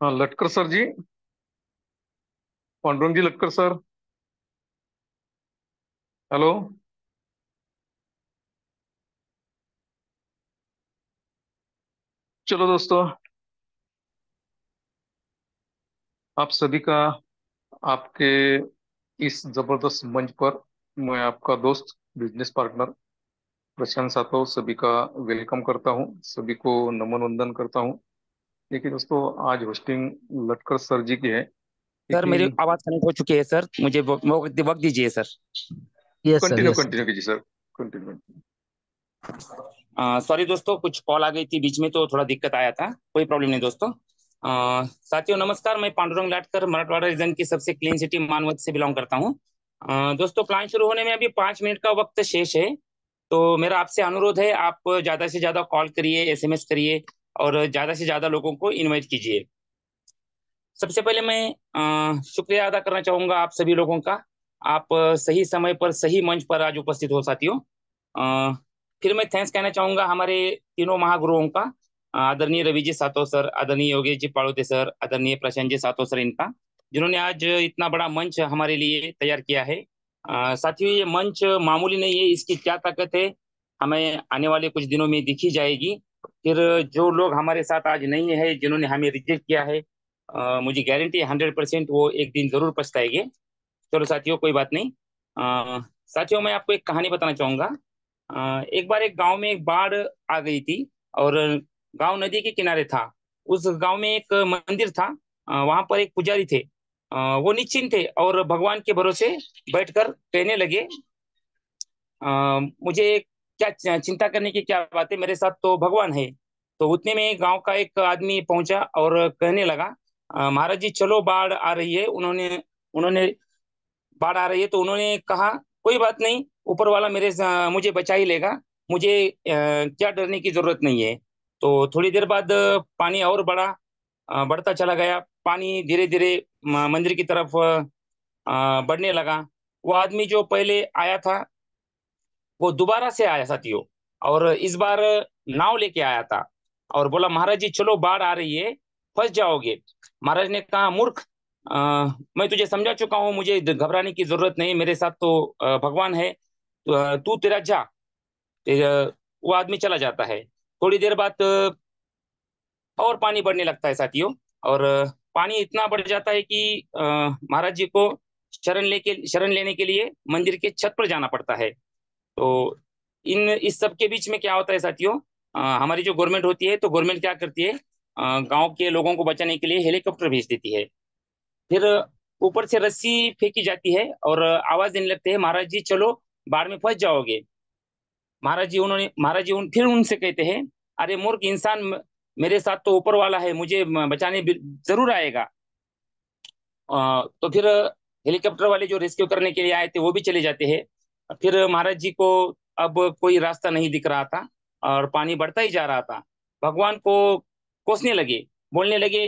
हाँ, लटकर सर जी। पांडुरंग जी, Latkar sir. Hello. चलो दोस्तों, आप सभी का, आपके इस जबरदस्त मंच पर मैं आपका दोस्त, बिजनेस पार्टनर प्रशांत सातव सभी का वेलकम करता हूँ। सभी को नमन वंदन करता हूँ। देखिए दोस्तों, आज होस्टिंग लटकर सर जी की है, सर मेरी लेकिन आवाज कनेक्ट हो चुकी है सर। मुझे वक्त दीजिए sir. Yes sir, continue yes sir. Continue कीजिए सर। कंटिन्यू। सॉरी दोस्तों, कुछ कॉल आ गई थी बीच में तो थोड़ा दिक्कत आया था। कोई प्रॉब्लम नहीं दोस्तों। साथियों नमस्कार, मैं पांडुरंग लाटकर मराठवाड़ा रीजन की सबसे क्लीन सिटी मानवत से बिलोंग करता हूँ। दोस्तों, प्लान शुरू होने में अभी 5 मिनट का वक्त शेष है। तो मेरा आपसे अनुरोध है, आप ज्यादा से ज्यादा कॉल करिए, एसएमएस करिए और ज्यादा से ज्यादा लोगों को इनवाइट कीजिए। सबसे पहले मैं शुक्रिया अदा करना चाहूंगा आप सभी लोगों का। आप सही समय पर सही मंच पर आज उपस्थित हो साथियों। अ, फिर मैं थैंक्स कहना चाहूंगा हमारे तीनों महागुरुओं का। आदरणीय रवि जी सातो सर, आदरणीय योगेश जी पाड़ोते सर, आदरणीय प्रशांत जी सातो सर, इनका जिन्होंने आज इतना बड़ा मंच हमारे लिए तैयार किया है। साथियों, ये मंच मामूली नहीं है, इसकी क्या ताकत है हमें आने वाले कुछ दिनों में दिखी जाएगी। फिर जो लोग हमारे साथ आज नहीं है, जिन्होंने हमें रिजेक्ट किया है, मुझे गारंटी है 100% वो एक दिन जरूर पछताएंगे। चलो साथियों, कोई बात नहीं। साथियों, मैं आपको एक कहानी बताना चाहूंगा। एक बार एक गांव में एक बाढ़ आ गई थी और गांव नदी के किनारे था। उस गांव में एक मंदिर था। वहां पर एक पुजारी थे। वो निश्चिंत थे और भगवान के भरोसे बैठकर कहने लगे, मुझे क्या चिंता करने की क्या बात है, मेरे साथ तो भगवान है। तो उतने में गांव का एक आदमी पहुंचा और कहने लगा, महाराज जी चलो बाढ़ आ रही है। उन्होंने उन्होंने बाढ़ आ रही है तो उन्होंने कहा, कोई बात नहीं, ऊपर वाला मुझे बचा ही लेगा। मुझे क्या डरने की जरूरत नहीं है। तो थोड़ी देर बाद पानी और बढ़ता चला गया। पानी धीरे धीरे मंदिर की तरफ बढ़ने लगा। वो आदमी जो पहले आया था वो दोबारा से आया साथियों, और इस बार नाव लेके आया था और बोला, महाराज जी चलो बाढ़ आ रही है, फंस जाओगे। महाराज ने कहा, मूर्ख, मैं तुझे समझा चुका हूँ, मुझे घबराने की जरूरत नहीं, मेरे साथ तो भगवान है। तो, तू तेरा जा। वो आदमी चला जाता है। थोड़ी देर बाद और पानी बढ़ने लगता है साथियों। और पानी इतना बढ़ जाता है कि महाराज जी को शरण लेने के लिए मंदिर के छत पर जाना पड़ता है। तो इस सब के बीच में क्या होता है साथियों, हमारी जो गवर्नमेंट होती है, तो गवर्नमेंट क्या करती है, गांव के लोगों को बचाने के लिए हेलीकॉप्टर भेज देती है। फिर ऊपर से रस्सी फेंकी जाती है और आवाज देने लगते हैं, महाराज जी चलो बाढ़ में फंस जाओगे। महाराज जी फिर उनसे कहते हैं, अरे मूर्ख इंसान, मेरे साथ तो ऊपर वाला है, मुझे बचाने जरूर आएगा। तो फिर हेलीकॉप्टर वाले जो रेस्क्यू करने के लिए आए थे वो भी चले जाते हैं। फिर महाराज जी को अब कोई रास्ता नहीं दिख रहा था और पानी बढ़ता ही जा रहा था। भगवान को कोसने लगे, बोलने लगे,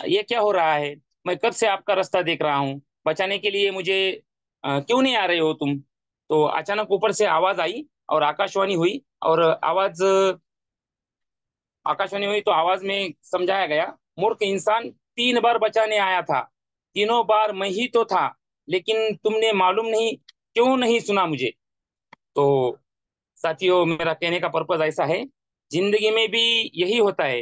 ये क्या हो रहा है, मैं कब से आपका रास्ता देख रहा हूँ, बचाने के लिए मुझे क्यों नहीं आ रहे हो तुम। तो अचानक ऊपर से आवाज आई और आकाशवाणी हुई, और आकाशवाणी हुई तो आवाज में समझाया गया, मूर्ख इंसान, 3 बार बचाने आया था, तीनों बार मैं ही तो था, लेकिन तुमने मालूम नहीं क्यों नहीं सुना मुझे। तो साथियों, मेरा कहने का पर्पज ऐसा है, जिंदगी में भी यही होता है।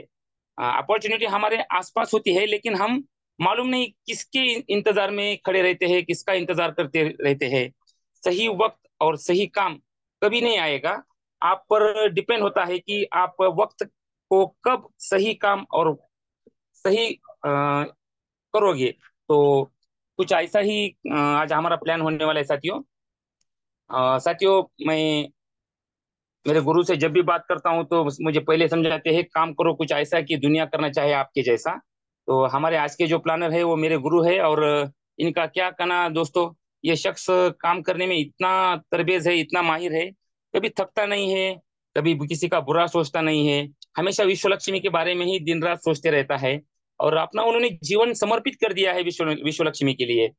अपॉर्चुनिटी हमारे आसपास होती है, लेकिन हम मालूम नहीं किसके इंतजार में खड़े रहते हैं, किसका इंतजार करते रहते हैं। सही वक्त और सही काम कभी नहीं आएगा। आप पर डिपेंड होता है कि आप वक्त को कब सही काम और सही करोगे। तो कुछ ऐसा ही आज हमारा प्लान होने वाला है साथियों। साथियों, मैं मेरे गुरु से जब भी बात करता हूँ तो मुझे पहले समझाते हैं, काम करो कुछ ऐसा कि दुनिया करना चाहे आपके जैसा। तो हमारे आज के जो प्लानर है वो मेरे गुरु है, और इनका क्या कहना दोस्तों, ये शख्स काम करने में इतना तरबेज है, इतना माहिर है, कभी थकता नहीं है, कभी किसी का बुरा सोचता नहीं है, हमेशा विश्व लक्ष्मी के बारे में ही दिन रात सोचते रहता है। और अपना उन्होंने जीवन समर्पित कर दिया है विश्व लक्ष्मी के लिए।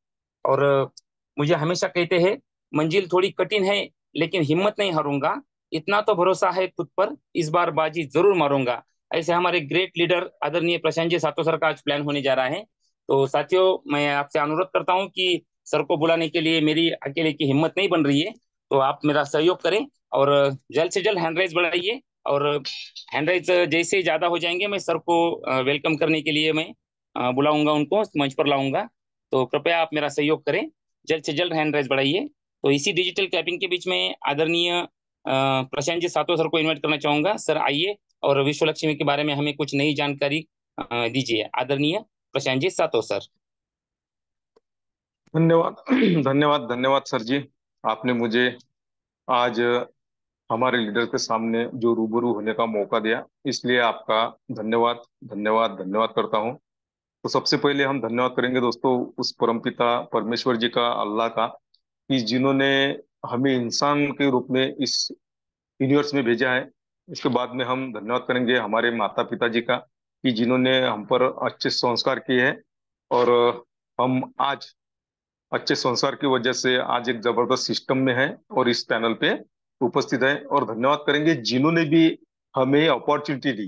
और मुझे हमेशा कहते हैं, मंजिल थोड़ी कठिन है लेकिन हिम्मत नहीं हारूंगा, इतना तो भरोसा है खुद पर, इस बार बाजी जरूर मारूंगा। ऐसे हमारे ग्रेट लीडर आदरणीय प्रशांत जी सातो सर का आज प्लान होने जा रहा है। तो साथियों, मैं आपसे अनुरोध करता हूँ कि सर को बुलाने के लिए मेरी अकेले की हिम्मत नहीं बन रही है, तो आप मेरा सहयोग करें और जल्द से जल्द हैंड राइज बढ़ाइए। और हैंड राइज जैसे ही ज्यादा हो जाएंगे, मैं सर को वेलकम करने के लिए मैं बुलाऊंगा, उनको मंच पर लाऊंगा। तो कृपया आप मेरा सहयोग करें, जल्द से जल्द हैंड राइज बढ़ाइए। तो इसी डिजिटल कैपिंग के बीच में आदरणीय प्रशांत जी सातो सर को इनवाइट करना चाहूंगा। सर आइए और विश्व लक्ष्मी के बारे में हमें कुछ नई जानकारी दीजिए, आदरणीय प्रशांत जी सातो सर। धन्यवाद। धन्यवाद धन्यवाद सर जी। आपने मुझे आज हमारे लीडर के सामने जो रूबरू होने का मौका दिया, इसलिए आपका धन्यवाद धन्यवाद धन्यवाद करता हूँ। तो सबसे पहले हम धन्यवाद करेंगे दोस्तों उस परमपिता परमेश्वर जी का, अल्लाह का, कि जिन्होंने हमें इंसान के रूप में इस यूनिवर्स में भेजा है। इसके बाद में हम धन्यवाद करेंगे हमारे माता पिता जी का, कि जिन्होंने हम पर अच्छे संस्कार किए हैं, और हम आज अच्छे संस्कार की वजह से आज एक जबरदस्त सिस्टम में है और इस पैनल पे उपस्थित है। और धन्यवाद करेंगे जिन्होंने भी हमें अपॉर्चुनिटी दी,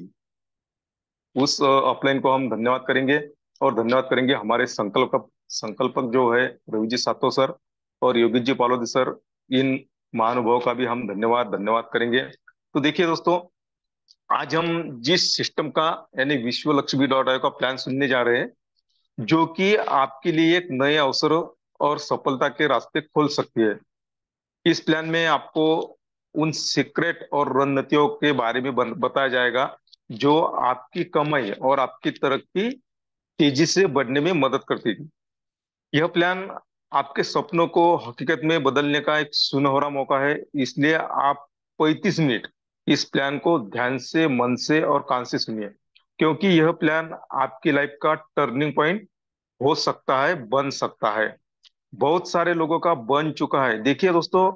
उस अपलाइन को हम धन्यवाद करेंगे। और धन्यवाद करेंगे हमारे संकल्पक जो है रवि जी सातो सर और योगित जी पालोदी सर, इन महानुभावों का भी हम धन्यवाद धन्यवाद करेंगे। तो देखिए दोस्तों, आज हम जिस सिस्टम का यानी विश्व लक्ष्मी डॉट आई का प्लान सुनने जा रहे हैं, जो कि आपके लिए एक नए अवसर और सफलता के रास्ते खोल सकती है। इस प्लान में आपको उन सीक्रेट और रणनीतियों के बारे में बताया जाएगा, जो आपकी कमाई और आपकी तरक्की तेजी से बढ़ने में मदद करती थी। यह प्लान आपके सपनों को हकीकत में बदलने का एक सुनहरा मौका है। इसलिए आप 35 मिनट इस प्लान को ध्यान से, मन से और कान से सुनिए, क्योंकि यह प्लान आपकी लाइफ का टर्निंग पॉइंट हो सकता है, बन सकता है। बहुत सारे लोगों का बन चुका है। देखिए दोस्तों,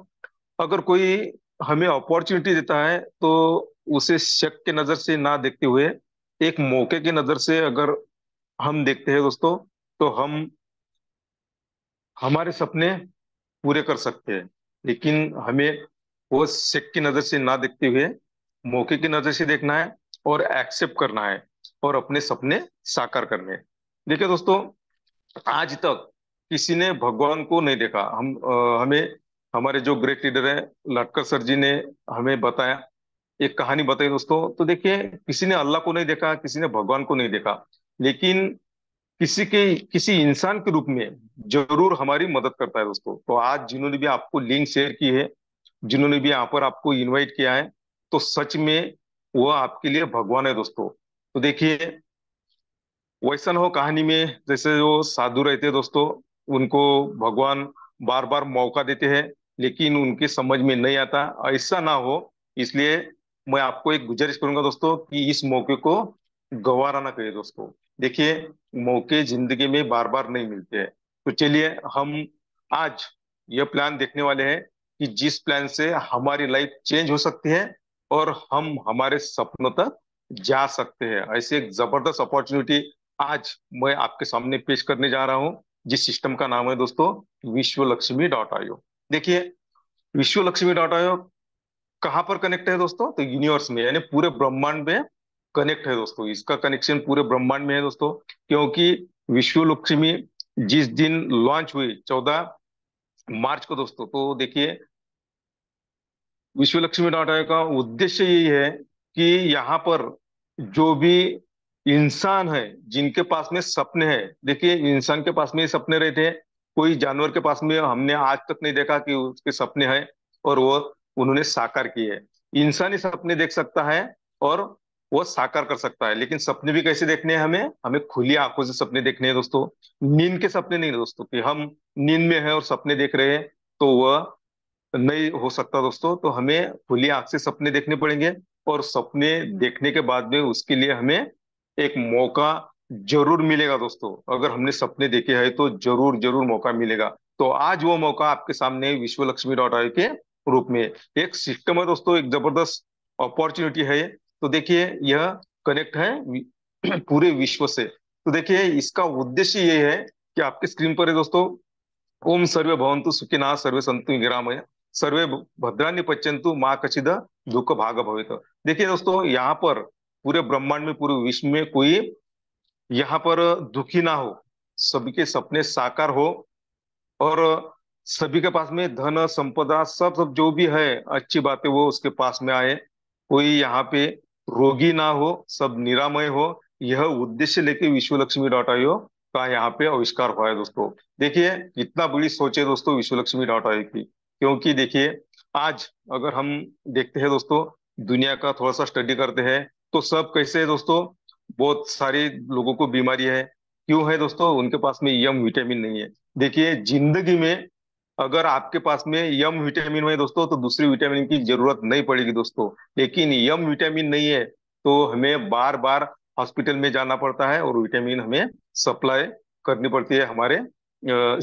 अगर कोई हमें अपॉर्चुनिटी देता है तो उसे शक के नजर से ना देखते हुए एक मौके की नजर से अगर हम देखते हैं दोस्तों, तो हम हमारे सपने पूरे कर सकते हैं। लेकिन हमें वो शक की नजर से ना देखते हुए मौके की नजर से देखना है और एक्सेप्ट करना है और अपने सपने साकार करने हैं। देखिए दोस्तों, आज तक किसी ने भगवान को नहीं देखा। हमें हमारे जो ग्रेट लीडर है लटकर सर जी ने हमें बताया, एक कहानी बताई दोस्तों। तो देखिए, किसी ने अल्लाह को नहीं देखा, किसी ने भगवान को नहीं देखा, लेकिन किसी इंसान के रूप में जरूर हमारी मदद करता है दोस्तों। तो आज जिन्होंने भी आपको लिंक शेयर की है, जिन्होंने भी यहाँ पर आपको इनवाइट किया है, तो सच में वो आपके लिए भगवान है दोस्तों। तो देखिए, वैसा ना हो कहानी में जैसे जो साधु रहते हैं दोस्तों, उनको भगवान बार बार मौका देते हैं लेकिन उनके समझ में नहीं आता, ऐसा ना हो। इसलिए मैं आपको एक गुजारिश करूंगा दोस्तों कि इस मौके को गवारा ना करिए दोस्तों। देखिए, मौके जिंदगी में बार बार नहीं मिलते हैं। तो चलिए, हम आज यह प्लान देखने वाले हैं कि जिस प्लान से हमारी लाइफ चेंज हो सकती है और हम हमारे सपनों तक जा सकते हैं। ऐसे एक जबरदस्त अपॉर्चुनिटी आज मैं आपके सामने पेश करने जा रहा हूं, जिस सिस्टम का नाम है दोस्तों विश्व लक्ष्मी डॉट आयोग। देखिए, विश्व लक्ष्मी डॉट आयोग कहाँ पर कनेक्ट है दोस्तों? तो यूनिवर्स में, यानी पूरे ब्रह्मांड में कनेक्ट है दोस्तों। इसका कनेक्शन पूरे ब्रह्मांड में है दोस्तों, क्योंकि विश्व लक्ष्मी जिस दिन लॉन्च हुई 14 मार्च को दोस्तों, तो देखिए, विश्व लक्ष्मी डॉट आयोग का उद्देश्य यही है कि यहाँ पर जो भी इंसान है जिनके पास में सपने हैं, देखिए इंसान के पास में ही सपने रहते हैं। कोई जानवर के पास में हमने आज तक नहीं देखा कि उसके सपने हैं और वो उन्होंने साकार किए हैं। इंसान ही सपने देख सकता है और वो साकार कर सकता है। लेकिन सपने भी कैसे देखने हैं? हमें हमें खुली आंखों से सपने देखने हैं दोस्तों। नींद के सपने नहीं दोस्तों, कि हम नींद में हैं और सपने देख रहे हैं, तो वह नहीं हो सकता दोस्तों। तो हमें खुली आंख से सपने देखने पड़ेंगे, और सपने देखने के बाद में उसके लिए हमें एक मौका जरूर मिलेगा दोस्तों। अगर हमने सपने देखे हैं तो जरूर जरूर मौका मिलेगा। तो आज वो मौका आपके सामने विश्व लक्ष्मी डॉट आई के रूप में एक सिस्टम है दोस्तों, एक जबरदस्त अपॉर्चुनिटी है ये। तो देखिए, यह कनेक्ट है पूरे विश्व से। तो देखिए, इसका उद्देश्य ये है कि आपके स्क्रीन पर है दोस्तों, ओम सर्वे भवन्तु सुखिनः सर्वे सन्तु निरामया सर्वे भद्राणि पश्यन्तु माँ कचिद दुख भाग भवेत। देखिए दोस्तों, यहाँ पर पूरे ब्रह्मांड में, पूरे विश्व में कोई यहाँ पर दुखी ना हो, सभी के सपने साकार हो, और सभी के पास में धन संपदा सब सब जो भी है अच्छी बातें वो उसके पास में आए। कोई यहाँ पे रोगी ना हो, सब निरामय हो। यह उद्देश्य लेके विश्वलक्ष्मी.io का यहाँ पे आविष्कार हुआ है दोस्तों। देखिए कितना बड़ी सोच है दोस्तों विश्वलक्ष्मी.io की। क्योंकि देखिए आज अगर हम देखते हैं दोस्तों, दुनिया का थोड़ा सा स्टडी करते हैं, तो सब कैसे है दोस्तों, बहुत सारे लोगों को बीमारी है। क्यों है दोस्तों? उनके पास में यम विटामिन नहीं है। देखिए जिंदगी में अगर आपके पास में यम विटामिन है दोस्तों, तो दूसरी विटामिन की जरूरत नहीं पड़ेगी दोस्तों। लेकिन यम विटामिन नहीं है तो हमें बार बार हॉस्पिटल में जाना पड़ता है, और विटामिन हमें सप्लाई करनी पड़ती है हमारे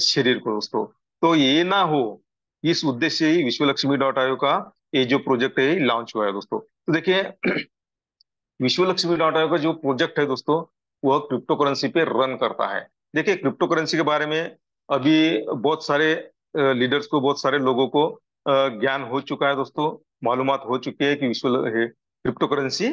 शरीर को दोस्तों। तो ये ना हो, इस उद्देश्य से ही विश्वलक्ष्मी.io का ये जो प्रोजेक्ट है लॉन्च हुआ है दोस्तों। तो देखिए विश्वलक्ष्मी.io का जो प्रोजेक्ट है दोस्तों, वह क्रिप्टो करेंसी पे रन करता है। देखिए क्रिप्टो करेंसी के बारे में अभी बहुत सारे लीडर्स को, बहुत सारे लोगों को ज्ञान हो चुका है दोस्तों, मालूमात हो चुकी है कि विश्व क्रिप्टो करेंसी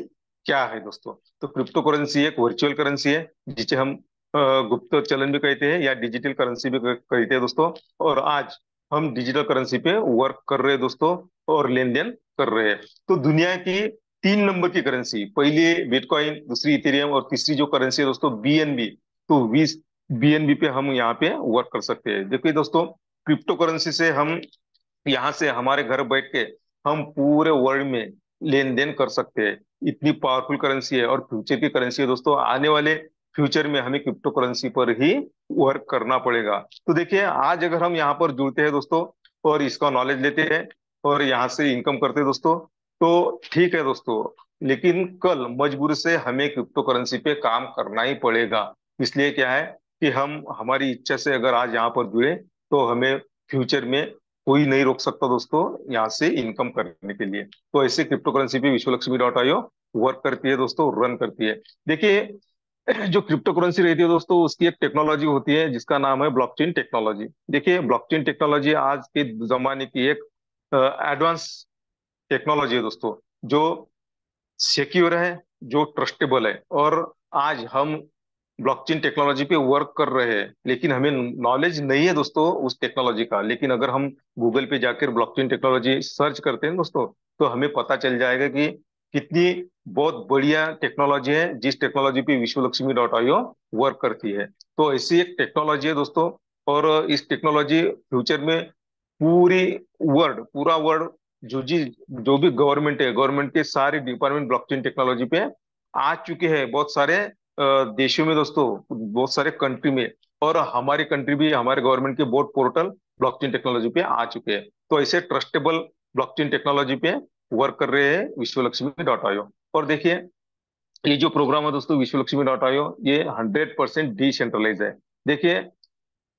क्या है दोस्तों। तो क्रिप्टो करेंसी एक वर्चुअल करेंसी है, जिसे हम गुप्त चलन भी कहते हैं या डिजिटल करेंसी भी कहते हैं दोस्तों। और आज हम डिजिटल करेंसी पे वर्क कर रहे हैं दोस्तों, और लेन देन कर रहे हैं। तो दुनिया की 3 नंबर की करेंसी, पहली बिटकॉइन, दूसरी इथेरियम, और तीसरी जो करेंसी है दोस्तों बीएनबी। तो बीएनबी पे हम यहाँ पे वर्क कर सकते हैं। देखिए दोस्तों क्रिप्टो करेंसी से हम यहाँ से हमारे घर बैठ के हम पूरे वर्ल्ड में लेन देन कर सकते हैं। इतनी पावरफुल करेंसी है और फ्यूचर की करेंसी है दोस्तों। आने वाले फ्यूचर में हमें क्रिप्टो करेंसी पर ही वर्क करना पड़ेगा। तो देखिए आज अगर हम यहाँ पर जुड़ते हैं दोस्तों, और इसका नॉलेज लेते हैं, और यहाँ से इनकम करते हैं दोस्तों, तो ठीक है दोस्तों। लेकिन कल मजबूरी से हमें क्रिप्टो करेंसी पे काम करना ही पड़ेगा। इसलिए क्या है कि हम हमारी इच्छा से अगर आज यहाँ पर जुड़े, तो हमें फ्यूचर में कोई नहीं रोक सकता दोस्तों यहाँ से इनकम करने के लिए। तो ऐसे क्रिप्टो करेंसी पे विश्वलक्ष्मी.io वर्क करती है दोस्तों, रन करती है। देखिए जो क्रिप्टो करेंसी रहती है दोस्तों, उसकी एक टेक्नोलॉजी होती है जिसका नाम है ब्लॉकचेन टेक्नोलॉजी। देखिए ब्लॉकचेन टेक्नोलॉजी आज के जमाने की एक एडवांस टेक्नोलॉजी है दोस्तों, जो सिक्योर है, जो ट्रस्टेबल है। और आज हम ब्लॉकचेन टेक्नोलॉजी पे वर्क कर रहे हैं, लेकिन हमें नॉलेज नहीं है दोस्तों उस टेक्नोलॉजी का। लेकिन अगर हम गूगल पे जाकर ब्लॉकचेन टेक्नोलॉजी सर्च करते हैं दोस्तों, तो हमें पता चल जाएगा कि कितनी बहुत बढ़िया टेक्नोलॉजी है, जिस टेक्नोलॉजी पे विश्वलक्ष्मी.io वर्क करती है। तो ऐसी एक टेक्नोलॉजी है दोस्तों। और इस टेक्नोलॉजी फ्यूचर में पूरी पूरा वर्ल्ड, जो भी गवर्नमेंट है, गवर्नमेंट के सारे डिपार्टमेंट ब्लॉकचेन टेक्नोलॉजी पे आ चुके हैं। बहुत सारे देशों में दोस्तों, बहुत सारे कंट्री में, और हमारी कंट्री भी, हमारे गवर्नमेंट के बोर्ड पोर्टल ब्लॉकचेन टेक्नोलॉजी पे आ चुके हैं। तो ऐसे ट्रस्टेबल ब्लॉकचेन टेक्नोलॉजी पे वर्क कर रहे हैं विश्वलक्ष्मी.io। और देखिए ये जो प्रोग्राम है दोस्तों विश्वलक्ष्मी.io, ये 100% डिसेंट्रलाइज है। देखिए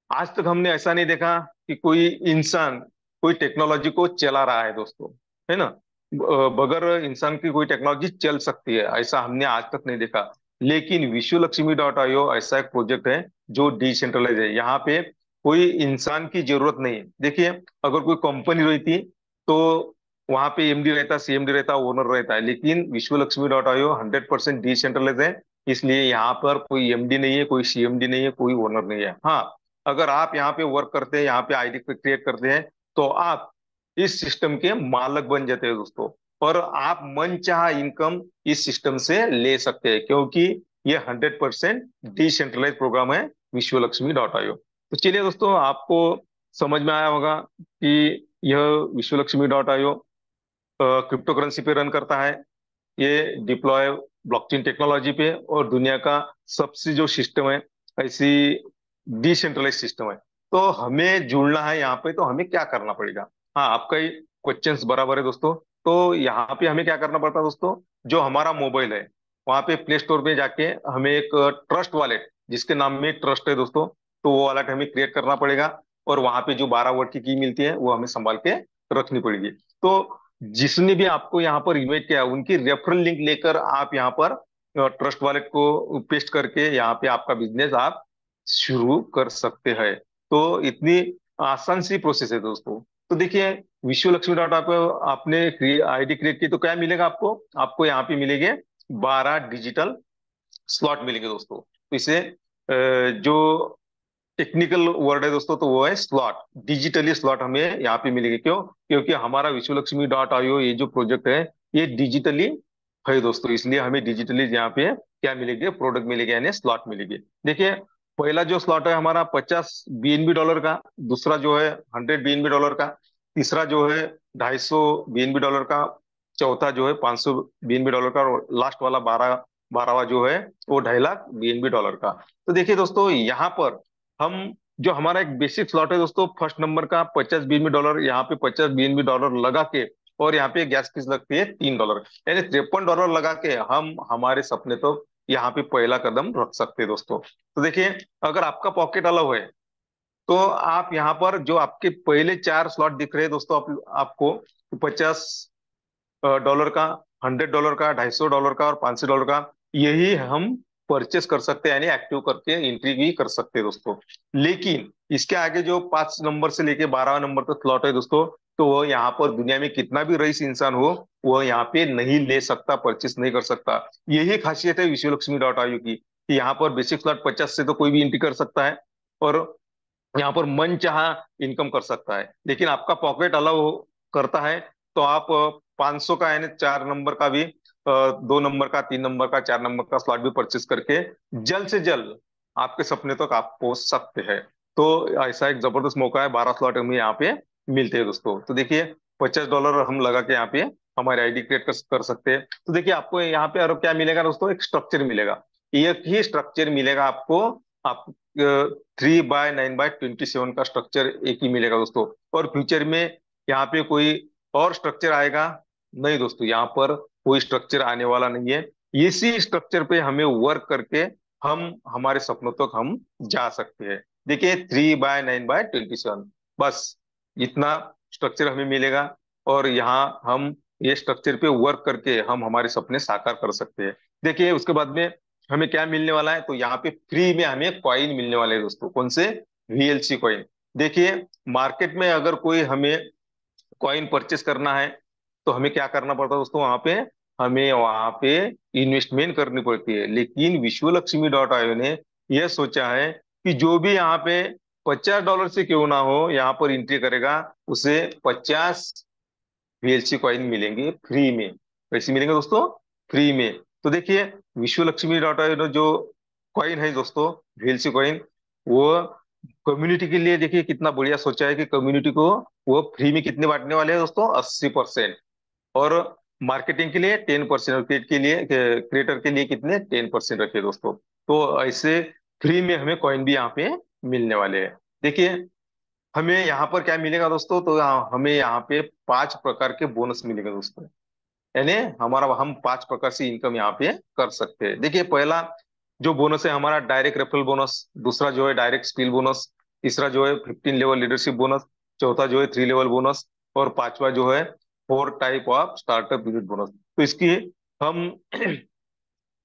आज तक हमने ऐसा नहीं देखा कि कोई इंसान कोई टेक्नोलॉजी को चला रहा है दोस्तों, है ना। बगैर इंसान की कोई टेक्नोलॉजी चल सकती है, ऐसा हमने आज तक नहीं देखा। लेकिन विश्वलक्ष्मी.io ऐसा एक प्रोजेक्ट है जो डिसेंट्रलाइज है। यहाँ पे कोई इंसान की जरूरत नहीं है। देखिए अगर कोई कंपनी रहती, तो वहां पे एमडी रहता, सीएमडी रहता, ओनर रहता है। लेकिन विश्वलक्ष्मी.io 100% डिसेंट्रलाइज है। इसलिए यहाँ पर कोई एमडी नहीं है, कोई सीएमडी नहीं है, कोई ओनर नहीं है। हाँ, अगर आप यहाँ पे वर्क करते हैं, यहाँ पे आईडी क्रिएट करते हैं, तो आप इस सिस्टम के मालक बन जाते हैं दोस्तों। और आप मनचाहा इनकम इस सिस्टम से ले सकते हैं, क्योंकि ये 100% डिसेंट्रलाइज प्रोग्राम है विश्वलक्ष्मी.io। तो चलिए दोस्तों, आपको समझ में आया होगा कि यह विश्वलक्ष्मी.io क्रिप्टो करेंसी पे रन करता है। ये डिप्लॉय ब्लॉकचेन टेक्नोलॉजी पे, और दुनिया का सबसे जो सिस्टम है ऐसी डिसेंट्रलाइज सिस्टम है। तो हमें जुड़ना है यहाँ पे, तो हमें क्या करना पड़ेगा? हाँ, आपका ही क्वेश्चंस बराबर है दोस्तों। तो यहाँ पे हमें क्या करना पड़ता है दोस्तों, जो हमारा मोबाइल है, वहाँ पे प्ले स्टोर पे जाके हमें एक ट्रस्ट वॉलेट, जिसके नाम में ट्रस्ट है दोस्तों, तो वो वॉलेट हमें क्रिएट करना पड़ेगा। और वहाँ पे जो 12 वर्ड की मिलती है, वो हमें संभाल के रखनी पड़ेगी। तो जिसने भी आपको यहाँ पर इन्वाइट किया, उनकी रेफरल लिंक लेकर आप यहाँ पर ट्रस्ट वॉलेट को पेस्ट करके यहाँ पे आपका बिजनेस आप शुरू कर सकते हैं। तो इतनी आसान सी प्रोसेस है दोस्तों। तो देखिए विश्वलक्ष्मी.io पे आपने आईडी क्रिएट की, तो क्या मिलेगा आपको? आपको यहाँ पे मिलेंगे 12 डिजिटल स्लॉट मिलेंगे दोस्तों। तो इसे जो टेक्निकल वर्ड है दोस्तों, तो वो है स्लॉट। डिजिटली स्लॉट हमें यहाँ पे मिलेगी, क्यों? क्योंकि हमारा विश्वलक्ष्मी.io ये जो प्रोजेक्ट है, ये डिजिटली है दोस्तों, इसलिए हमें डिजिटली यहाँ पे क्या मिलेगी? प्रोडक्ट मिलेगी, यानी स्लॉट मिलेगी। देखिए, पहला जो स्लॉट है हमारा 50 BNB डॉलर का, दूसरा जो है 100 BNB डॉलर का, तीसरा जो है 250 BNB डॉलर का, चौथा जो है 500 BNB डॉलर का, और लास्ट वाला 12वां जो है वो 2.5 लाख BNB डॉलर का। तो देखिए दोस्तों, यहाँ पर हम जो हमारा एक बेसिक स्लॉट है दोस्तों, फर्स्ट नंबर का 50 BNB डॉलर, यहाँ पे 50 BNB डॉलर लगा के, और यहाँ पे गैस फीस लगती है $3, यानी $53 लगा के हम हमारे सपने तो यहाँ पे पहला कदम रख सकते हैं दोस्तों। तो देखिए, अगर आपका पॉकेट अलाउ है, तो आप यहाँ पर जो आपके पहले 4 स्लॉट दिख रहे हैं दोस्तों, आपको $50 का, $100 का, $250 का और $500 का, यही हम परचेस कर सकते हैं, यानी एक्टिव करके एंट्री भी कर सकते हैं दोस्तों। लेकिन इसके आगे जो 5 नंबर से लेके 12 नंबर तक स्लॉट है दोस्तों, तो वो यहाँ पर दुनिया में कितना भी रईस इंसान हो, वह यहाँ पे नहीं ले सकता, परचेस नहीं कर सकता। यही खासियत है विश्वलक्ष्मी.io की, कि यहाँ पर बेसिक स्लॉट 50 से तो कोई भी एंट्री कर सकता है, और यहाँ पर मन चाहा इनकम कर सकता है। लेकिन आपका पॉकेट अलाउ करता है, तो आप 500 का, यानी 4 नंबर का भी, 2 नंबर का, 3 नंबर का, 4 नंबर का स्लॉट भी परचेस करके जल्द से जल्द आपके सपने तक आप पहुंच सकते हैं। तो ऐसा एक जबरदस्त मौका है, 12 स्लॉट हमें यहाँ पे मिलते हैं दोस्तों। तो देखिए, $50 हम लगा के यहाँ पे हमारे आईडी क्रिएट कर सकते हैं। तो देखिए, आपको यहाँ पे और क्या मिलेगा दोस्तों? एक स्ट्रक्चर मिलेगा। एक ही स्ट्रक्चर मिलेगा आपको। आप 3x9x27 का स्ट्रक्चर एक ही मिलेगा दोस्तों। और फ्यूचर में यहाँ पे कोई और स्ट्रक्चर आएगा? नहीं दोस्तों, यहाँ पर कोई स्ट्रक्चर आने वाला नहीं है। इसी स्ट्रक्चर पे हमें वर्क करके हम हमारे सपनों तक हम जा सकते हैं। देखिए, 3x9x27, बस इतना स्ट्रक्चर हमें मिलेगा, और यहाँ हम ये स्ट्रक्चर पे वर्क करके हम हमारे सपने साकार कर सकते हैं। देखिए, उसके बाद में हमें क्या मिलने वाला है? तो यहाँ पे फ्री में हमें कॉइन मिलने वाले हैं दोस्तों। कौन से? VLC coin. देखिए, मार्केट में अगर कोई हमें कॉइन परचेस करना है, तो हमें क्या करना पड़ता है दोस्तों? वहां पे इन्वेस्टमेंट करनी पड़ती है। लेकिन विश्वलक्ष्मी.io ने यह सोचा है कि जो भी यहाँ पे $50 से क्यों ना हो, यहाँ पर एंट्री करेगा, उसे 50 VLC कॉइन मिलेंगे फ्री में। कैसे मिलेंगे दोस्तों? फ्री में। तो देखिए, विश्वलक्ष्मी.io जो कॉइन है दोस्तों, VLC कॉइन, वो कम्युनिटी के लिए देखिए कितना बढ़िया सोचा है, कि कम्युनिटी को वो फ्री में कितने बांटने वाले हैं दोस्तों? 80%। और मार्केटिंग के लिए 10%, और क्रिएटर के लिए कितने? 10% रखे दोस्तों। तो ऐसे फ्री में हमें कॉइन भी यहाँ पे मिलने वाले हैं। देखिए, हमें यहाँ पर क्या मिलेगा दोस्तों? तो हमें यहाँ पे 5 प्रकार के बोनस मिलेंगे दोस्तों, यानी हम 5 प्रकार से इनकम यहाँ पे कर सकते हैं। देखिए, पहला जो बोनस है हमारा, डायरेक्ट रेफरल बोनस। दूसरा जो है डायरेक्ट स्किल बोनस। तीसरा जो है 15 लेवल लीडरशिप बोनस। चौथा जो है 3 लेवल बोनस। और पांचवा जो है 4 type of startup unit bonus. तो इसकी हम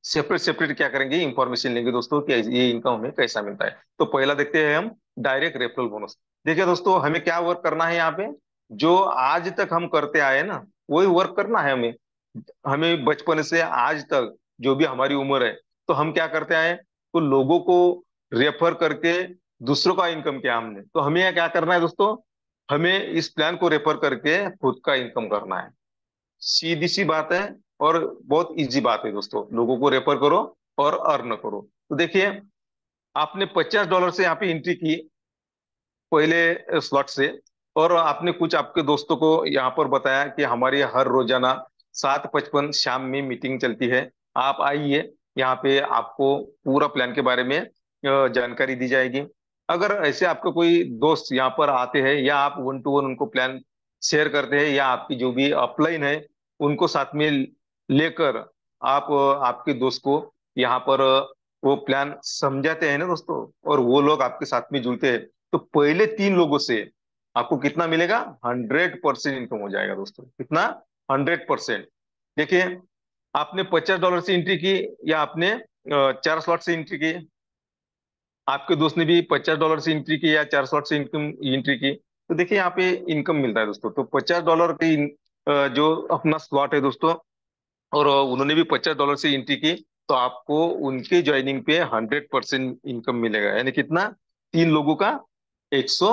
सेपरेट सेपरेट क्या करेंगे, इंफॉर्मेशन लेंगे दोस्तों, कि ये इनकम हमें कैसा मिलता है। तो पहला देखते हैं हम, डायरेक्ट रेफरल बोनस। देखिए दोस्तों, हमें क्या वर्क करना है यहाँ पे? जो आज तक हम करते आए ना, वही वर्क करना है हमें। हमें बचपन से आज तक जो भी हमारी उम्र है, तो हम क्या करते आए? तो लोगों को रेफर करके दूसरों का इनकम किया हमने। तो हमें यहाँ क्या करना है दोस्तों? हमें इस प्लान को रेफर करके खुद का इनकम करना है। सीधी सी बात है, और बहुत इजी बात है दोस्तों। लोगों को रेफर करो और अर्न करो। तो देखिए, आपने $50 से यहाँ पे एंट्री की पहले स्लॉट से, और आपने कुछ आपके दोस्तों को यहाँ पर बताया कि हमारी हर रोजाना 7:55 शाम में मीटिंग चलती है, आप आइए। यहाँ पे आपको पूरा प्लान के बारे में जानकारी दी जाएगी। अगर ऐसे आपका कोई दोस्त यहाँ पर आते हैं, या आप 1 to 1 उनको प्लान शेयर करते हैं, या आपकी जो भी अपलाइन है उनको साथ में लेकर आप आपके दोस्त को यहाँ पर वो प्लान समझाते हैं ना दोस्तों, और वो लोग आपके साथ में जुड़ते हैं, तो पहले 3 लोगों से आपको कितना मिलेगा? 100% इनकम हो जाएगा दोस्तों। कितना? 100%। देखिए, आपने $50 से एंट्री की, या आपने 4 स्लॉट से एंट्री की, आपके दोस्त ने भी $50 से एंट्री की या 4 स्लॉट से इनकम एंट्री की, तो देखिए यहाँ पे इनकम मिलता है दोस्तों। तो $50 की जो अपना स्लॉट है दोस्तों, और उन्होंने भी $50 से एंट्री की, तो आपको उनके ज्वाइनिंग पे 100% इनकम मिलेगा। यानी कितना? 3 लोगों का 100,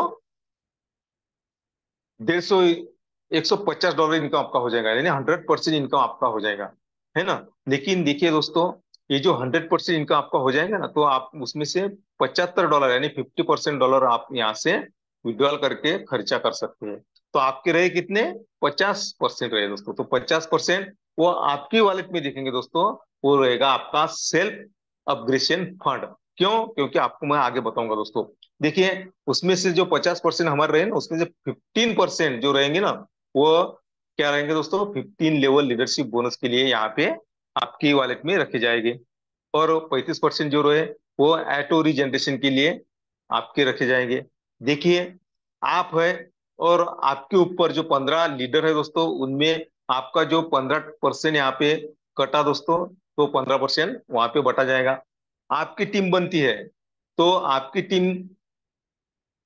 150, $150 इनकम आपका हो जाएगा, यानी 100% इनकम आपका हो जाएगा, है ना। लेकिन देखिए दोस्तों, ये जो 100% इनकम आपका हो जाएगा ना, तो आप उसमें से $75 यानी 50% आप यहाँ से विड्रॉल करके खर्चा कर सकते हैं। तो आपके रहे कितने? 50% रहे दोस्तों। तो 50% वो आपकी वॉलेट में देखेंगे दोस्तों, वो रहेगा आपका सेल्फ अपग्रेशन फंड। क्यों? क्योंकि आपको मैं आगे बताऊंगा दोस्तों। देखिए, उसमें से जो 50% हमारे रहे ना, उसमें से 15% जो रहेंगे ना, वो क्या रहेंगे दोस्तों? 15 लेवल लीडरशिप बोनस के लिए यहाँ पे आपकी वॉलेट में रखे जाएंगे। और 35% जो रहे, वो ऑटो रीजनरेशन के लिए आपके रखे जाएंगे। देखिए, आप है, और आपके ऊपर जो 15 लीडर है दोस्तों, उनमें आपका जो 15% यहाँ पे कटा दोस्तों, तो 15% वहां पे बटा जाएगा। आपकी टीम बनती है, तो आपकी टीम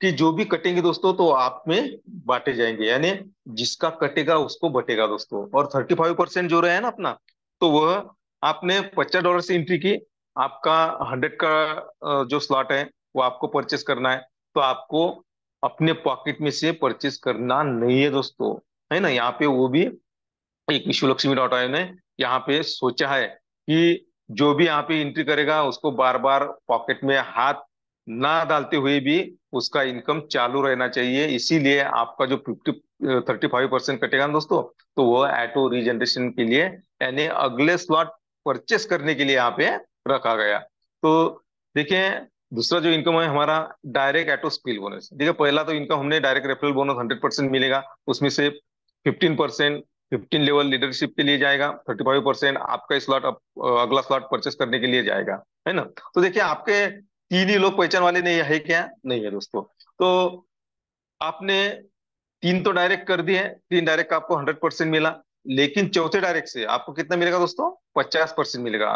कि जो भी कटेंगे दोस्तों, तो आप में बांटे जाएंगे, यानी जिसका कटेगा उसको बटेगा दोस्तों। और 35% जो रहे हैं ना अपना, तो वह आपने $50 से एंट्री की, आपका 100 का जो स्लॉट है वो आपको परचेस करना है। तो आपको अपने पॉकेट में से परचेस करना नहीं है दोस्तों, है ना। यहाँ पे वो भी एक विश्वलक्ष्मी.in ने यहाँ पे सोचा है कि जो भी यहाँ पे एंट्री करेगा, उसको बार बार पॉकेट में हाथ ना डालते हुए भी उसका इनकम चालू रहना चाहिए। इसीलिए आपका जो 35% कटेगा ना दोस्तों, तो वो ऑटो रीजनरेशन के लिए, यानी अगले स्लॉट परचेस करने के लिए यहाँ पे रखा गया। तो देखिए, दूसरा जो इनकम है हमारा, डायरेक्ट ऑटो स्पिल बोनस। देखिए, पहला तो इनकम हमने डायरेक्ट रेफरल बोनस 100% मिलेगा, उसमें से 15% 15 लेवल लीडरशिप के लिए जाएगा, 35% आपका स्लॉट अगला स्लॉट परचेस करने के लिए जाएगा, है ना। तो देखिए, आपके 3 ही लोग पहचान वाले नहीं है क्या? नहीं है दोस्तों। तो आपने 3 तो डायरेक्ट कर दिए, 3 डायरेक्ट का आपको 100% मिला। लेकिन चौथे डायरेक्ट से आपको कितना मिलेगा दोस्तों? 50% मिलेगा।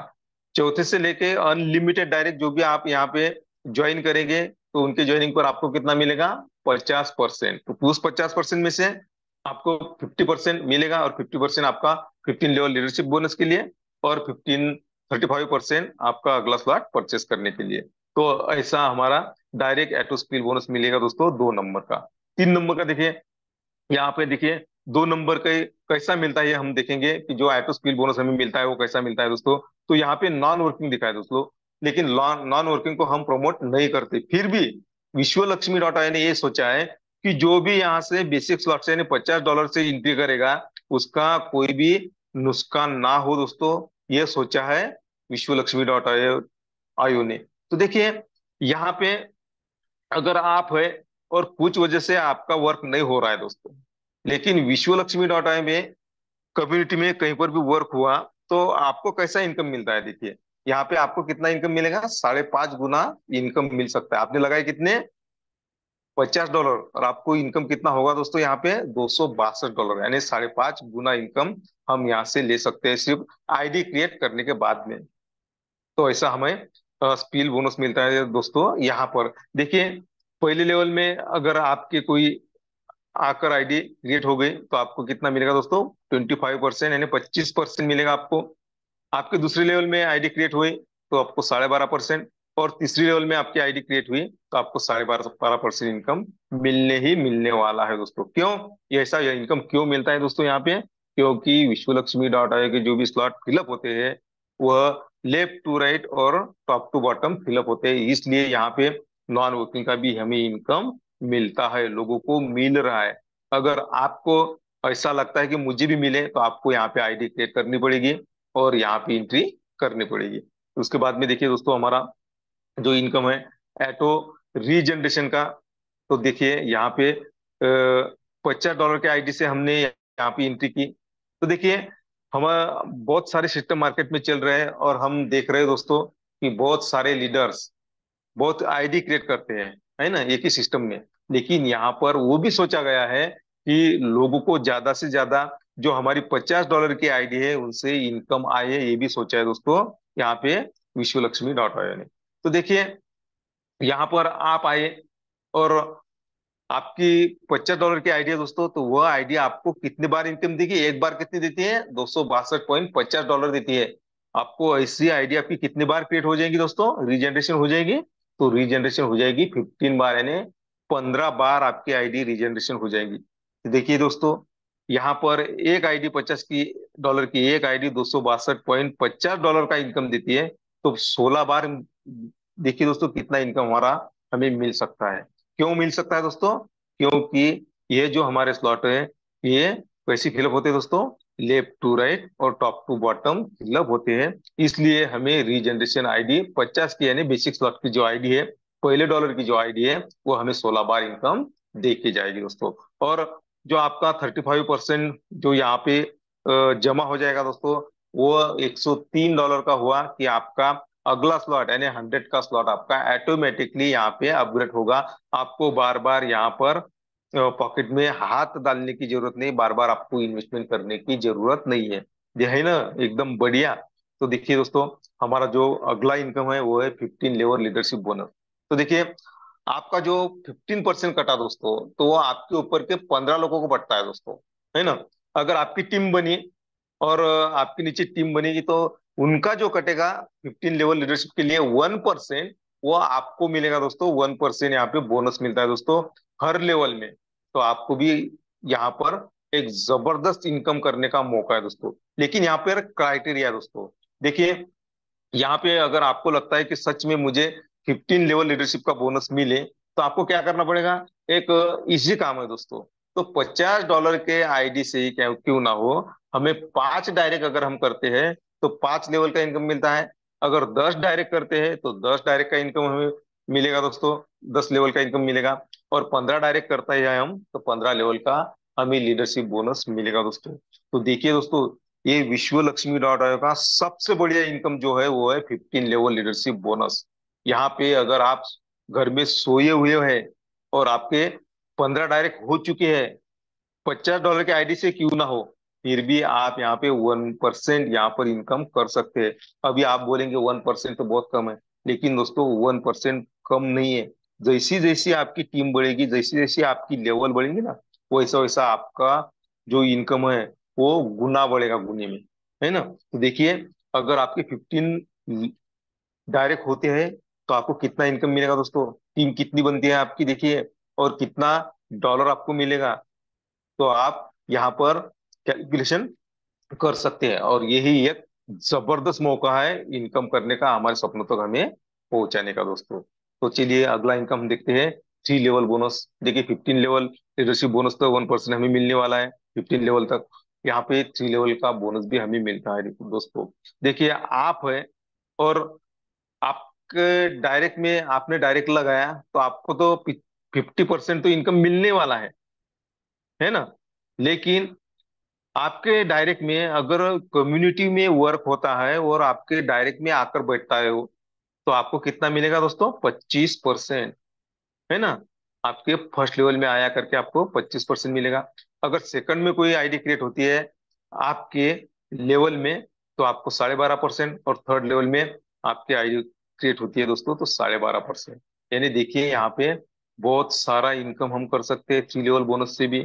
चौथे से लेके अनलिमिटेड डायरेक्ट जो भी आप यहाँ पे ज्वाइन करेंगे, तो उनके ज्वाइनिंग पर आपको कितना मिलेगा? 50%। तो उस 50% में से आपको 50% मिलेगा, और 50% आपका 15 लेवल लीडरशिप बोनस के लिए, और 35% आपका अगला स्लॉट परचेस करने के लिए। तो ऐसा हमारा डायरेक्ट एटो स्किल बोनस मिलेगा दोस्तों 2 नंबर का। 3 नंबर का देखिए, यहाँ पे देखिए, 2 नंबर का कैसा मिलता है, ये हम देखेंगे कि जो ऑटो स्किल बोनस हमें मिलता है वो कैसा मिलता है दोस्तों। तो यहाँ पे नॉन वर्किंग दिखा है दोस्तों, लेकिन नॉन वर्किंग को हम प्रमोट नहीं करते। फिर भी विश्वलक्ष्मी.in ने ये सोचा है कि जो भी यहाँ से बेसिक स्लॉट से, यानी $50 से एंट्री करेगा, उसका कोई भी नुकसान ना हो दोस्तों। ये सोचा है विश्वलक्ष्मी.io ने। तो देखिए, यहाँ पे अगर आप है, और कुछ वजह से आपका वर्क नहीं हो रहा है दोस्तों, लेकिन विश्वलक्ष्मी.in में कम्युनिटी में कहीं पर भी वर्क हुआ, तो आपको कैसा इनकम मिलता है? देखिए, यहाँ पे आपको कितना इनकम मिलेगा? 5.5 गुना इनकम मिल सकता है। आपने लगाए कितने? $50, और आपको इनकम कितना होगा दोस्तों यहाँ पे? $262, यानी 5.5 गुना इनकम हम यहाँ से ले सकते हैं, सिर्फ आईडी क्रिएट करने के बाद में। तो ऐसा हमें स्पील बोनस मिलता है दोस्तों यहाँ पर। देखिए, पहले लेवल में अगर आपके कोई आकर आईडी क्रिएट हो गई, तो आपको कितना मिलेगा दोस्तों? 25%, यानी 25% मिलेगा आपको। आपके दूसरे लेवल में आईडी क्रिएट हुई, तो आपको 12.5%। और तीसरी लेवल में आपकी आईडी क्रिएट हुई, तो आपको 12.5% इनकम मिलने ही मिलने वाला है दोस्तों। क्यों ये ऐसा, यह इनकम क्यों मिलता है दोस्तों यहाँ पे? क्योंकि विश्वलक्ष्मी.in के जो भी स्लॉट फिलअप होते हैं, वह लेफ्ट टू राइट और टॉप टू बॉटम फिलअप होते हैं, इसलिए यहाँ पे नॉन वर्किंग का भी हमें इनकम मिलता है, लोगों को मिल रहा है। अगर आपको ऐसा लगता है कि मुझे भी मिले, तो आपको यहाँ पे आईडी क्रिएट करनी पड़ेगी, और यहाँ पे एंट्री करनी पड़ेगी। तो उसके बाद में देखिए दोस्तों, हमारा जो इनकम है एटो रीजनरेशन का, तो देखिए यहाँ पे $50 के आईडी से हमने यहाँ पे एंट्री की। तो देखिए, हम बहुत सारे सिस्टम मार्केट में चल रहे हैं, और हम देख रहे हैं दोस्तों कि बहुत सारे लीडर्स बहुत आईडी क्रिएट करते हैं, है ना, एक ही सिस्टम में। लेकिन यहाँ पर वो भी सोचा गया है कि लोगों को ज्यादा से ज्यादा जो हमारी $50 की आईडी है उनसे इनकम आए, ये भी सोचा है दोस्तों यहाँ पे विश्वलक्ष्मी.in ने। तो देखिए, यहाँ पर आप आए, और आपकी $50 की आइडिया दोस्तों, तो वह आइडिया आपको कितनी बार इनकम देगी? एक बार कितनी देती है? $262.50 देती है। आपको ऐसी आइडिया आपकी कितनी बार क्रिएट हो जाएगी दोस्तों, रीजनरेशन हो जाएगी? तो रीजनरेशन हो जाएगी 15 बार, यानी 15 बार आपकी आईडी रीजनरेशन हो जाएगी। तो देखिए दोस्तों, यहाँ पर एक आईडी 50 डॉलर की एक आईडी $262.50 का इनकम देती है। तो 16 बार देखिए दोस्तों कितना इनकम हमारा हमें मिल सकता है। क्यों मिल सकता है दोस्तों? क्योंकि ये जो हमारे स्लॉट है, ये वैसे फिलअप होते हैं दोस्तों, लेफ्ट टू राइट और टॉप टू बॉटम फिलअप होते हैं। इसलिए हमें रीजनरेशन आईडी 50 की, यानी बेसिक स्लॉट की जो आईडी है, पहले डॉलर की जो आईडी है, वो हमें 16 बार इनकम दे के जाएगी दोस्तों। और जो आपका 35% जो यहाँ पे जमा हो जाएगा दोस्तों, वो $103 का हुआ कि आपका अगला स्लॉट यानी 100 का स्लॉट आपका ऑटोमेटिकली यहाँ पे अपग्रेड होगा। आपको बार बार यहाँ पर पॉकेट में हाथ डालने की जरूरत नहीं, बार बार आपको इन्वेस्टमेंट करने की जरूरत नहीं है। ये है ना एकदम बढ़िया। तो देखिए दोस्तों, हमारा जो अगला इनकम है वो है 15 लेवल लीडरशिप बोनस। तो देखिए, आपका जो 15% कटा दोस्तों, तो वो आपके ऊपर के 15 लोगों को बंटता है दोस्तों, है ना। अगर आपकी टीम बनी और आपके नीचे टीम बनेगी, तो उनका जो कटेगा 15 लेवल लीडरशिप के लिए 1%, वो आपको मिलेगा दोस्तों। 1% यहाँ पे बोनस मिलता है दोस्तों, हर लेवल में। तो आपको भी यहाँ पर एक जबरदस्त इनकम करने का मौका है दोस्तों। लेकिन यहाँ पर क्राइटेरिया है दोस्तों। देखिए, यहाँ पे अगर आपको लगता है कि सच में मुझे 15 लेवल लीडरशिप का बोनस मिले, तो आपको क्या करना पड़ेगा? एक इजी काम है दोस्तों। तो $50 के आईडी से ही क्या क्यों ना हो, हमें 5 डायरेक्ट अगर हम करते हैं, तो 5 लेवल का इनकम मिलता है। अगर 10 डायरेक्ट करते हैं, तो 10 डायरेक्ट का इनकम हमें मिलेगा दोस्तों, 10 लेवल का इनकम मिलेगा। और 15 डायरेक्ट करता है हम, तो 15 लेवल का हमें लीडरशिप बोनस मिलेगा दोस्तों। तो देखिए दोस्तों, ये विश्व लक्ष्मी डॉट आयो का सबसे बढ़िया इनकम जो है वो है 15 लेवल लीडरशिप बोनस। यहाँ पे अगर आप घर में सोए हुए हैं और आपके 15 डायरेक्ट हो चुके हैं, $50 के आईडी से क्यों ना हो, फिर भी आप यहाँ पे 1% यहाँ पर इनकम कर सकते हैं। अभी आप बोलेंगे 1% तो बहुत कम है, लेकिन दोस्तों 1% कम नहीं है। जैसी जैसी आपकी टीम बढ़ेगी, जैसी जैसी आपकी लेवल बढ़ेगी ना, वैसा वैसा आपका जो इनकम है वो गुना बढ़ेगा, गुने में, है ना। तो देखिए, अगर आपके 15 डायरेक्ट होते हैं, तो आपको कितना इनकम मिलेगा दोस्तों? टीम कितनी बनती है आपकी, देखिए, और कितना डॉलर आपको मिलेगा। तो आप यहाँ पर कैलकुलेशन कर सकते हैं। और यही एक जबरदस्त मौका है इनकम करने का, हमारे सपनों तक हमें पहुंचाने का दोस्तों। तो चलिए अगला इनकम हम देखते हैं, 3 लेवल बोनस। देखिए, 15 लेवल लीडरशिप बोनस तो 1% हमें मिलने वाला है 15 लेवल तक। यहाँ पे 3 लेवल का बोनस भी हमें मिलता है दोस्तों। देखिए, आप है और आपके डायरेक्ट में आपने डायरेक्ट लगाया, तो आपको तो 50% तो इनकम मिलने वाला है ना। लेकिन आपके डायरेक्ट में अगर कम्युनिटी में वर्क होता है और आपके डायरेक्ट में आकर बैठता है वो, तो आपको कितना मिलेगा दोस्तों? 25%, है ना। आपके फर्स्ट लेवल में आया करके आपको 25% मिलेगा। अगर सेकंड में कोई आईडी क्रिएट होती है आपके लेवल में, तो आपको 12.5%, और थर्ड लेवल में आपकी आईडी क्रिएट होती है दोस्तों, तो 12.5%। यानी देखिए, यहाँ पे बहुत सारा इनकम हम कर सकते हैं 3 लेवल बोनस से भी,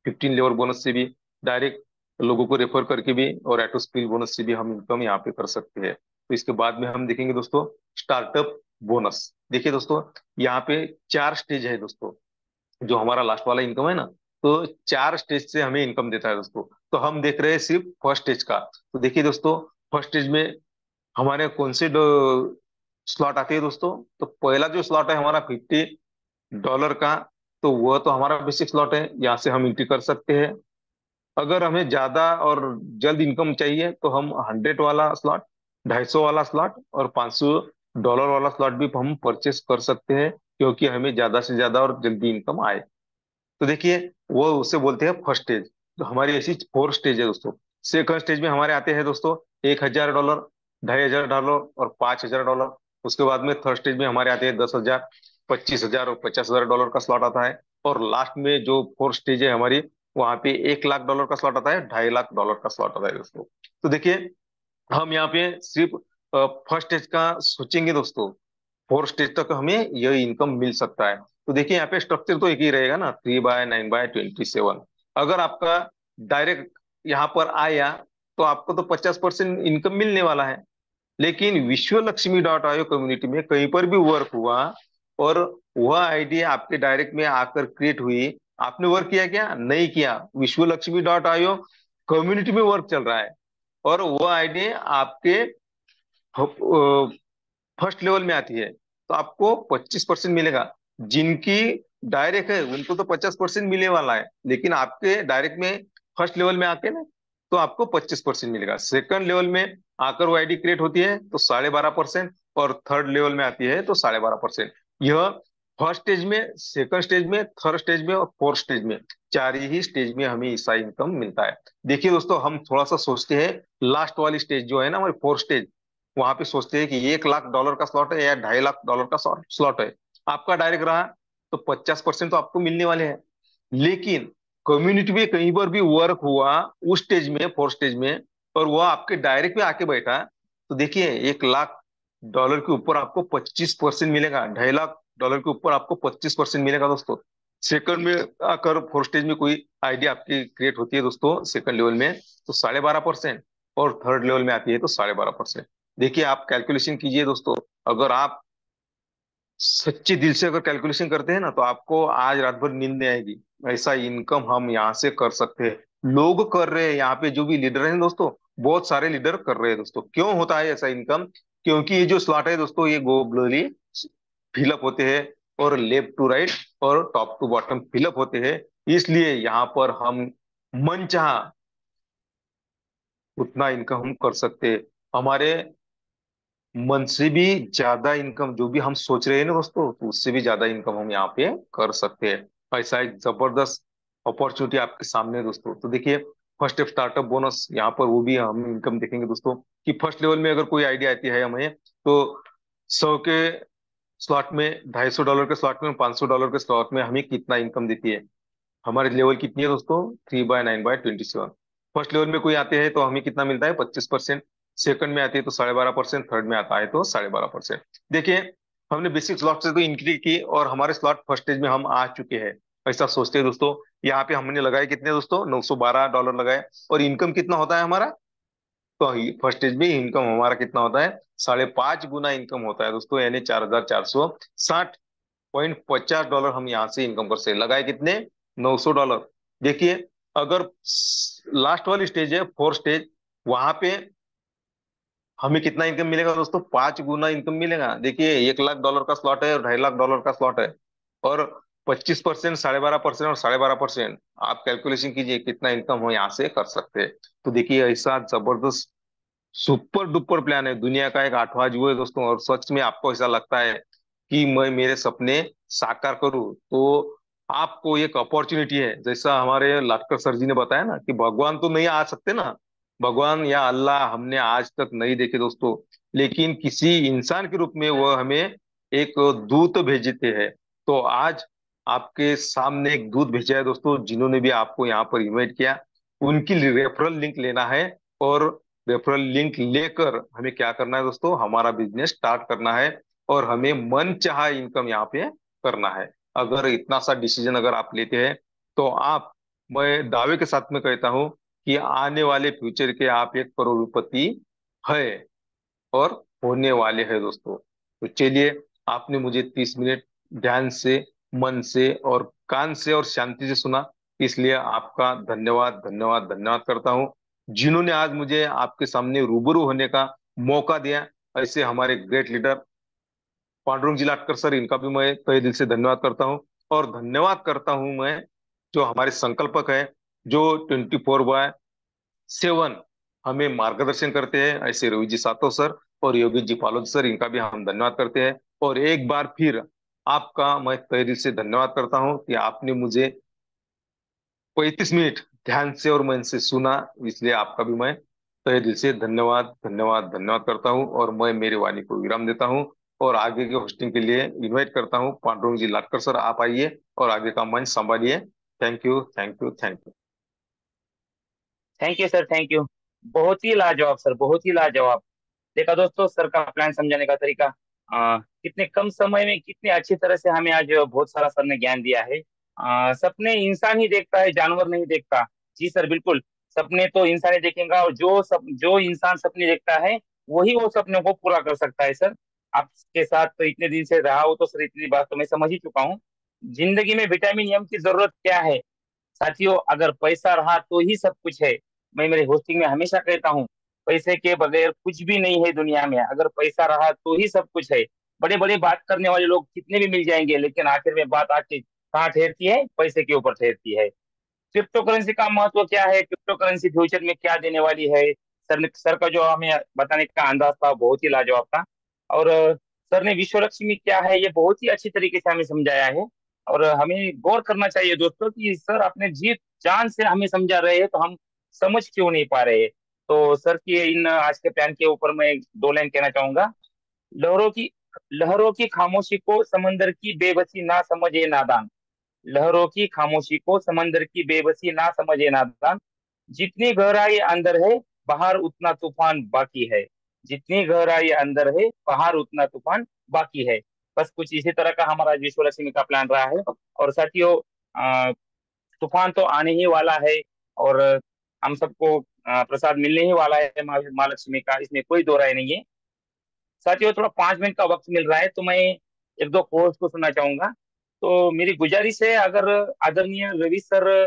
15 लेवल बोनस से भी, डायरेक्ट लोगों को रेफर करके भी, और ऑटो स्किल बोनस से भी हम इनकम यहाँ पे कर सकते हैं। तो इसके बाद में हम देखेंगे दोस्तों स्टार्टअप बोनस। देखिए दोस्तों, यहाँ पे 4 स्टेज है दोस्तों। जो हमारा लास्ट वाला इनकम है ना, तो 4 स्टेज से हमें इनकम देता है दोस्तों। तो हम देख रहे हैं सिर्फ फर्स्ट स्टेज का। तो देखिए दोस्तों, फर्स्ट स्टेज में हमारे कौन से स्लॉट आते हैं दोस्तों? तो पहला जो स्लॉट है हमारा $50 का, तो वह तो हमारा बेसिक स्लॉट है, यहाँ से हम एंट्री कर सकते हैं। अगर हमें ज्यादा और जल्द इनकम चाहिए, तो हम 100 वाला स्लॉट, 250 वाला स्लॉट और $500 वाला स्लॉट भी हम परचेस कर सकते हैं, क्योंकि हमें ज्यादा से ज्यादा और जल्दी इनकम आए। तो देखिए, वो उसे बोलते हैं फर्स्ट स्टेज। तो हमारी ऐसी 4 स्टेज है दोस्तों। सेकंड स्टेज में हमारे आते हैं दोस्तों $1000, $2500 और $5000। उसके बाद में थर्ड स्टेज में हमारे आते हैं 10,000, 25,000 और $50,000 का स्लॉट आता है। और लास्ट में जो फोर्थ स्टेज है हमारी, वहां पे $1,00,000 का स्लॉट आता है, $250,000 का स्लॉट आता है दोस्तों। तो देखिए, हम यहाँ पे सिर्फ फर्स्ट स्टेज का सोचेंगे दोस्तों, फोर्थ स्टेज तक हमें यह इनकम मिल सकता है। तो देखिए यहाँ पे स्ट्रक्चर तो एक ही रहेगा ना, 3/9/27। अगर आपका डायरेक्ट यहाँ पर आया तो आपको तो 50% इनकम मिलने वाला है। लेकिन विश्व लक्ष्मी डॉट आईओ कम्युनिटी में कहीं पर भी वर्क हुआ और वह आइडिया आपके डायरेक्ट में आकर क्रिएट हुई, आपने वर्क किया क्या? नहीं किया। विश्व लक्ष्मी डॉट आईओ कम्युनिटी में वर्क चल रहा है और वह आइडिया आपके फर्स्ट लेवल में आती है तो आपको 25% मिलेगा। जिनकी डायरेक्ट है उनको तो 50% मिलने वाला है, लेकिन आपके डायरेक्ट में फर्स्ट लेवल में आके ना तो आपको 25% मिलेगा। सेकंड लेवल में आकर वो आईडी क्रिएट होती है तो 12.5%, और थर्ड लेवल में आती है तो 12.5%। यह फर्स्ट स्टेज में, सेकंड स्टेज में, थर्ड स्टेज में और फोर्थ स्टेज में, चार ही स्टेज में हमें इसका इनकम मिलता है। देखिए दोस्तों, हम थोड़ा सा सोचते हैं लास्ट वाली स्टेज जो है ना हमारी फोर्थ स्टेज, वहां पे सोचते हैं कि $1 लाख का स्लॉट है या $2.5 लाख का स्लॉट है। आपका डायरेक्ट रहा तो 50% तो आपको मिलने वाले हैं। लेकिन कम्युनिटी में कहीं पर भी वर्क हुआ उस स्टेज में, फोर्थ स्टेज में, और वह आपके डायरेक्ट में आके बैठा, तो देखिए $1 लाख के ऊपर आपको 25% मिलेगा, $2.5 लाख के ऊपर आपको 25% मिलेगा दोस्तों। सेकंड में आकर फोर्थ स्टेज में कोई आइडिया आपकी क्रिएट होती है दोस्तों सेकंड लेवल में तो 12.5%, और थर्ड लेवल में आती है तो 12.5%। देखिए आप कैलकुलेशन कीजिए दोस्तों, अगर आप सच्चे दिल से अगर कैलकुलेशन करते हैं ना तो आपको आज रात भर नींद नहीं आएगी। ऐसा इनकम हम यहाँ से कर सकते हैं, लोग कर रहे हैं यहाँ पे, जो भी लीडर हैं दोस्तों, बहुत सारे लीडर कर रहे हैं दोस्तों। क्यों होता है ऐसा इनकम? क्योंकि ये जो स्लॉट है दोस्तों ये ग्लोबली फिलअप होते हैं, और लेफ्ट टू राइट और टॉप टू बॉटम फिलअप होते हैं। इसलिए यहाँ पर हम मन चाहा उतना इनकम हम कर सकते हैं। हमारे मन से भी ज्यादा इनकम जो भी हम सोच रहे हैं ना दोस्तों, तो उससे भी ज्यादा इनकम हम यहाँ पे कर सकते हैं। ऐसा एक जबरदस्त अपॉर्चुनिटी आपके सामने है दोस्तों। तो देखिए, फर्स्ट स्टेप स्टार्टअप बोनस, यहाँ पर वो भी हम इनकम देखेंगे दोस्तों कि फर्स्ट लेवल में अगर कोई आइडिया आती है हमें तो 100 के स्लॉट में, $250 के स्लॉट में, $500 के स्लॉट में हमें कितना इनकम देती है। हमारी लेवल कितनी है दोस्तों? 3/9/27। फर्स्ट लेवल में कोई आते हैं तो हमें कितना मिलता है? 25%। सेकंड में आती है तो 12.5%, थर्ड में आता है तो 12.5%। देखिए, हमने बेसिक स्लॉट से तो इंक्री की और हमारे स्लॉट फर्स्ट स्टेज में हम आ चुके हैं। ऐसा सोचते हैं दोस्तों, यहाँ पे हमने लगाए कितने दोस्तों? $912 लगाए, और इनकम कितना होता है हमारा? तो फर्स्ट स्टेज में इनकम हमारा कितना होता है? 5.5 गुना इनकम होता है दोस्तों, यानी $4,460.50 हम यहाँ से इनकम कर सकते हैं। लगाए कितने? $900। देखिए, अगर लास्ट वाली स्टेज है फोर्थ स्टेज, वहां पे हमें कितना इनकम मिलेगा दोस्तों? 5 गुना इनकम मिलेगा। देखिए, $1 लाख का स्लॉट है और $2.5 लाख का स्लॉट है, और 25%, 12.5% और 12.5%, आप कैलकुलेशन कीजिए कितना इनकम हम यहाँ से कर सकते हैं। तो देखिए, ऐसा जबरदस्त सुपर डुपर प्लान है, दुनिया का एक आठवां जुए है दोस्तों। और सच में आपको ऐसा लगता है कि मैं मेरे सपने साकार करूं, तो आपको एक अपॉर्चुनिटी है। जैसा हमारे लाटकर सर जी ने बताया ना कि भगवान तो नहीं आ सकते ना, भगवान या अल्लाह हमने आज तक नहीं देखे दोस्तों, लेकिन किसी इंसान के रूप में वह हमें एक दूत भेजते हैं। तो आज आपके सामने एक दूत भेजा है दोस्तों, जिन्होंने भी आपको यहाँ पर इनवाइट किया। उनकी रेफरल लिंक लेना है, और रेफरल लिंक लेकर हमें क्या करना है दोस्तों? हमारा बिजनेस स्टार्ट करना है, और हमें मन चाहा इनकम यहाँ पे करना है। अगर इतना सा डिसीजन अगर आप लेते हैं तो आप, मैं दावे के साथ में कहता हूँ कि आने वाले फ्यूचर के आप एक करोड़पति है, और होने वाले हैं दोस्तों। तो चलिए, आपने मुझे 30 मिनट ध्यान से, मन से और कान से और शांति से सुना, इसलिए आपका धन्यवाद धन्यवाद धन्यवाद करता हूँ। जिन्होंने आज मुझे आपके सामने रूबरू होने का मौका दिया, ऐसे हमारे ग्रेट लीडर पांडुरंग जी लाटकर सर, इनका भी मैं तहे दिल से धन्यवाद करता हूँ। और धन्यवाद करता हूँ मैं जो हमारे संकल्पक है, जो 24/7 हमें मार्गदर्शन करते हैं, ऐसे रवि जी सातो सर और योगी जी पालोद सर, इनका भी हम धन्यवाद करते हैं। और एक बार फिर आपका मैं तहे दिल से धन्यवाद करता हूँ कि आपने मुझे 35 मिनट ध्यान से और मन से सुना, इसलिए आपका भी मैं तहे दिल से धन्यवाद धन्यवाद धन्यवाद करता हूँ। और मैं मेरी वाणी को विराम देता हूँ, और आगे के होस्टिंग के लिए इनवाइट करता हूँ पांडुरंग जी लाटकर सर, आप आइए और आगे का मंच संभालिए। Thank you, thank you, thank you. Thank you sir, thank you. बहुत ही लाजवाब सर, बहुत ही लाजवाब। देखा दोस्तों सर का प्लान समझाने का तरीका। कितने कम समय में कितने अच्छी तरह से हमें आज बहुत सारा सर ने ज्ञान दिया है। सपने इंसान ही देखता है, जानवर नहीं देखता। जी सर, बिल्कुल। सपने तो इंसान ही देखेगा, और जो इंसान सपने देखता है वही वो सपनों को पूरा कर सकता है सर। आपके साथ तो इतने दिन से रहा हो तो सर इतनी बात तो मैं समझ ही चुका हूँ। जिंदगी में विटामिन एम की जरूरत क्या है साथियों? अगर पैसा रहा तो ही सब कुछ है। मैं मेरे होस्टिंग में हमेशा कहता हूँ, पैसे के बगैर कुछ भी नहीं है दुनिया में, अगर पैसा रहा तो ही सब कुछ है। बड़े बड़े बात करने वाले लोग कितने भी मिल जाएंगे, लेकिन आखिर में बात आके कहाँ ठहरती है? पैसे के ऊपर ठहरती है। क्रिप्टो करेंसी का महत्व क्या है? क्रिप्टो करेंसी फ्यूचर में क्या देने वाली है? सर का जो हमें बताने का अंदाज था बहुत ही लाजवाब था। और सर ने विश्व लक्ष्मी क्या है ये बहुत ही अच्छी तरीके से हमें समझाया है। और हमें गौर करना चाहिए दोस्तों कि सर अपने जी जान से हमें समझा रहे हैं, तो हम समझ क्यों नहीं पा रहे? तो सर की इन आज के प्लान के ऊपर मैं दो लाइन कहना चाहूंगा। लहरों की लहरों की खामोशी को समंदर की बेबसी ना समझे नादान। लहरों की खामोशी को समंदर की बेबसी ना समझे नादान। जितनी गहराई अंदर है बाहर उतना तूफान बाकी है। जितनी गहराई अंदर है बाहर उतना तूफान बाकी है। बस कुछ इसी तरह का हमारा विश्व लक्ष्मी का प्लान रहा है। और साथियों, अ, तूफान तो आने ही वाला है। और हम सबको प्रसाद मिलने ही वाला है माँ माँ लक्ष्मी का, इसमें कोई दो राय नहीं है। साथियों, थोड़ा 5 मिनट का वक्त मिल रहा है तो मैं एक दो कोर्स को सुनना चाहूंगा। तो मेरी गुजारिश है, अगर आदरणीय रवि सर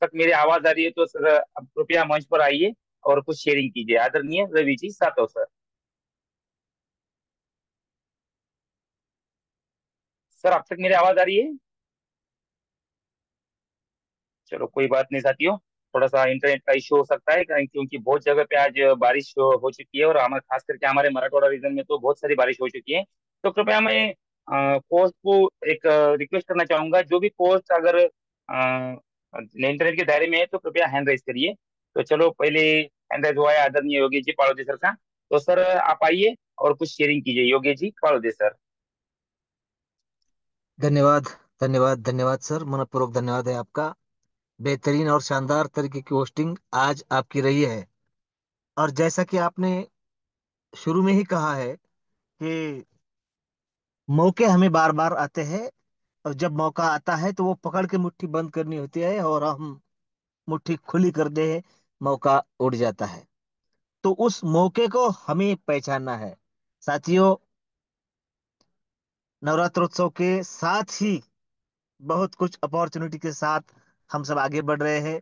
तक मेरी आवाज आ रही है तो सर अब कृपया मंच पर आइए और कुछ शेयरिंग कीजिए। आदरणीय रवि जी सातव सर। सर, आप तक मेरी आवाज आ रही है? चलो कोई बात नहीं साथियों, थोड़ा सा इंटरनेट का इश्यू हो सकता है, क्योंकि बहुत जगह पे आज बारिश हो चुकी है, और हमारे खास करके हमारे मराठवाड़ा रीजन में तो बहुत सारी बारिश हो चुकी है। तो कृपया मैं कोच को एक रिक्वेस्ट करना चाहूंगा, जो भी कोच अगर इंटरनेट के दायरे में है तो कृपया हैंड राइज करिए। तो चलो, पहले हैंड राइज हुआ है आदरणीय योगी जी पाड़ोदे सर का। तो सर आप आइए और कुछ शेयरिंग कीजिए, योगी जी पाड़ोदे सर। धन्यवाद। धन्यवाद धन्यवाद सर, मनपूर्वक धन्यवाद है आपका। बेहतरीन और शानदार तरीके की होस्टिंग आज आपकी रही है। और जैसा कि आपने शुरू में ही कहा है कि मौके हमें बार बार आते हैं, और जब मौका आता है तो वो पकड़ के मुट्ठी बंद करनी होती है, और हम मुट्ठी खुली कर दे, मौका उड़ जाता है। तो उस मौके को हमें पहचानना है साथियों। नवरात्रोत्सव के साथ ही बहुत कुछ अपॉर्चुनिटी के साथ हम सब आगे बढ़ रहे हैं।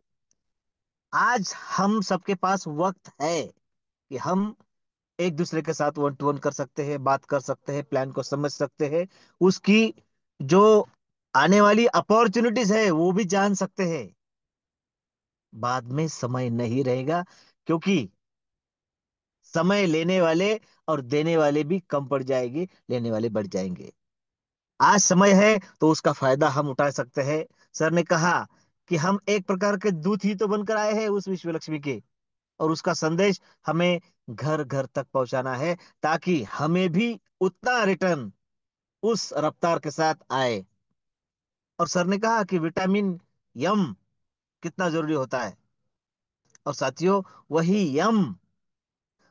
आज हम सबके पास वक्त है कि हम एक दूसरे के साथ वन टू वन कर सकते हैं, बात कर सकते हैं, प्लान को समझ सकते हैं, उसकी जो आने वाली अपॉर्चुनिटीज है वो भी जान सकते हैं। बाद में समय नहीं रहेगा, क्योंकि समय लेने वाले और देने वाले भी कम पड़ जाएंगे, लेने वाले बढ़ जाएंगे। आज समय है तो उसका फायदा हम उठा सकते हैं। सर ने कहा कि हम एक प्रकार के दूत ही तो बनकर आए हैं उस विश्व लक्ष्मी के, और उसका संदेश हमें घर घर तक पहुंचाना है, ताकि हमें भी उतना रिटर्न उस रफ्तार के साथ आए। और सर ने कहा कि विटामिन यम कितना जरूरी होता है। और साथियों, वही यम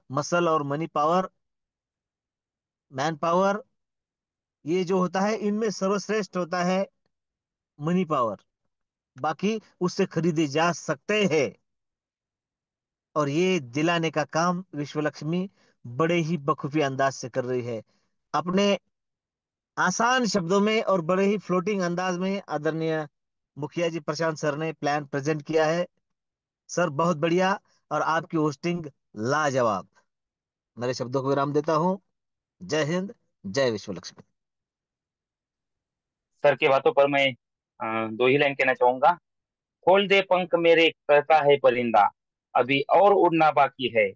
मसल और मनी पावर, मैन पावर, ये जो होता है इनमें सर्वश्रेष्ठ होता है मनी पावर। बाकी उससे खरीदे जा सकते हैं, और ये दिलाने का काम विश्व लक्ष्मी बड़े ही बखूबी अंदाज से कर रही है। अपने आसान शब्दों में और बड़े ही फ्लोटिंग अंदाज में आदरणीय मुखिया जी प्रशांत सर ने प्लान प्रेजेंट किया है। सर बहुत बढ़िया, और आपकी होस्टिंग लाजवाब। मेरे शब्दों को विराम देता हूँ। जय हिंद, जय विश्व लक्ष्मी। सर की बातों पर मैं दो ही लाइन कहना चाहूंगा। खोल दे पंख मेरे कहता है परिंदा, अभी और उड़ना बाकी है।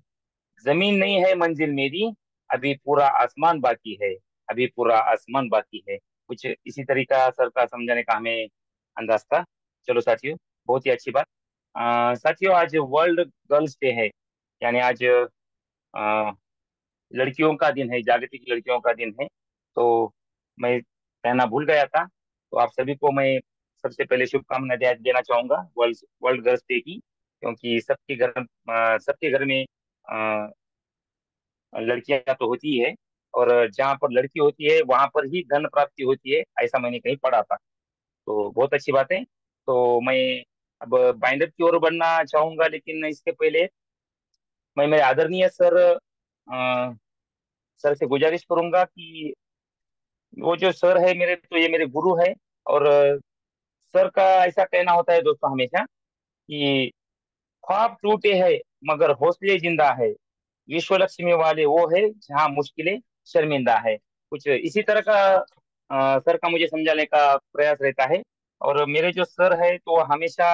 जमीन नहीं है मंजिल मेरी, अभी पूरा आसमान बाकी है। अभी पूरा आसमान बाकी है। कुछ इसी तरीका सर का समझाने का हमें अंदाज था। चलो साथियों, बहुत ही अच्छी बात। साथियों, आज वर्ल्ड गर्ल्स डे है, यानी आज लड़कियों का दिन है, जागतिक लड़कियों का दिन है। तो मैं कहना भूल गया था, तो आप सभी को मैं सबसे पहले शुभकामनाएं देना चाहूंगा वर्ल्ड वर्ल्ड गर्ल्स डे की, क्योंकि सबके घर में लड़कियां तो होती ही है। और जहाँ पर लड़की होती है वहां पर ही धन प्राप्ति होती है, ऐसा मैंने कहीं पढ़ा था। तो बहुत अच्छी बात है। तो मैं अब बाइंडर की ओर बढ़ना चाहूंगा, लेकिन इसके पहले मैं मेरे आदरणीय सर सर से गुजारिश करूंगा कि वो जो सर है मेरे, तो ये मेरे गुरु है। और सर का ऐसा कहना होता है दोस्तों हमेशा कि ख्वाब टूटे हैं मगर हौसले जिंदा है, विश्व लक्ष्मी वाले वो है जहाँ मुश्किलें शर्मिंदा है। कुछ इसी तरह का सर का मुझे समझाने का प्रयास रहता है। और मेरे जो सर है तो हमेशा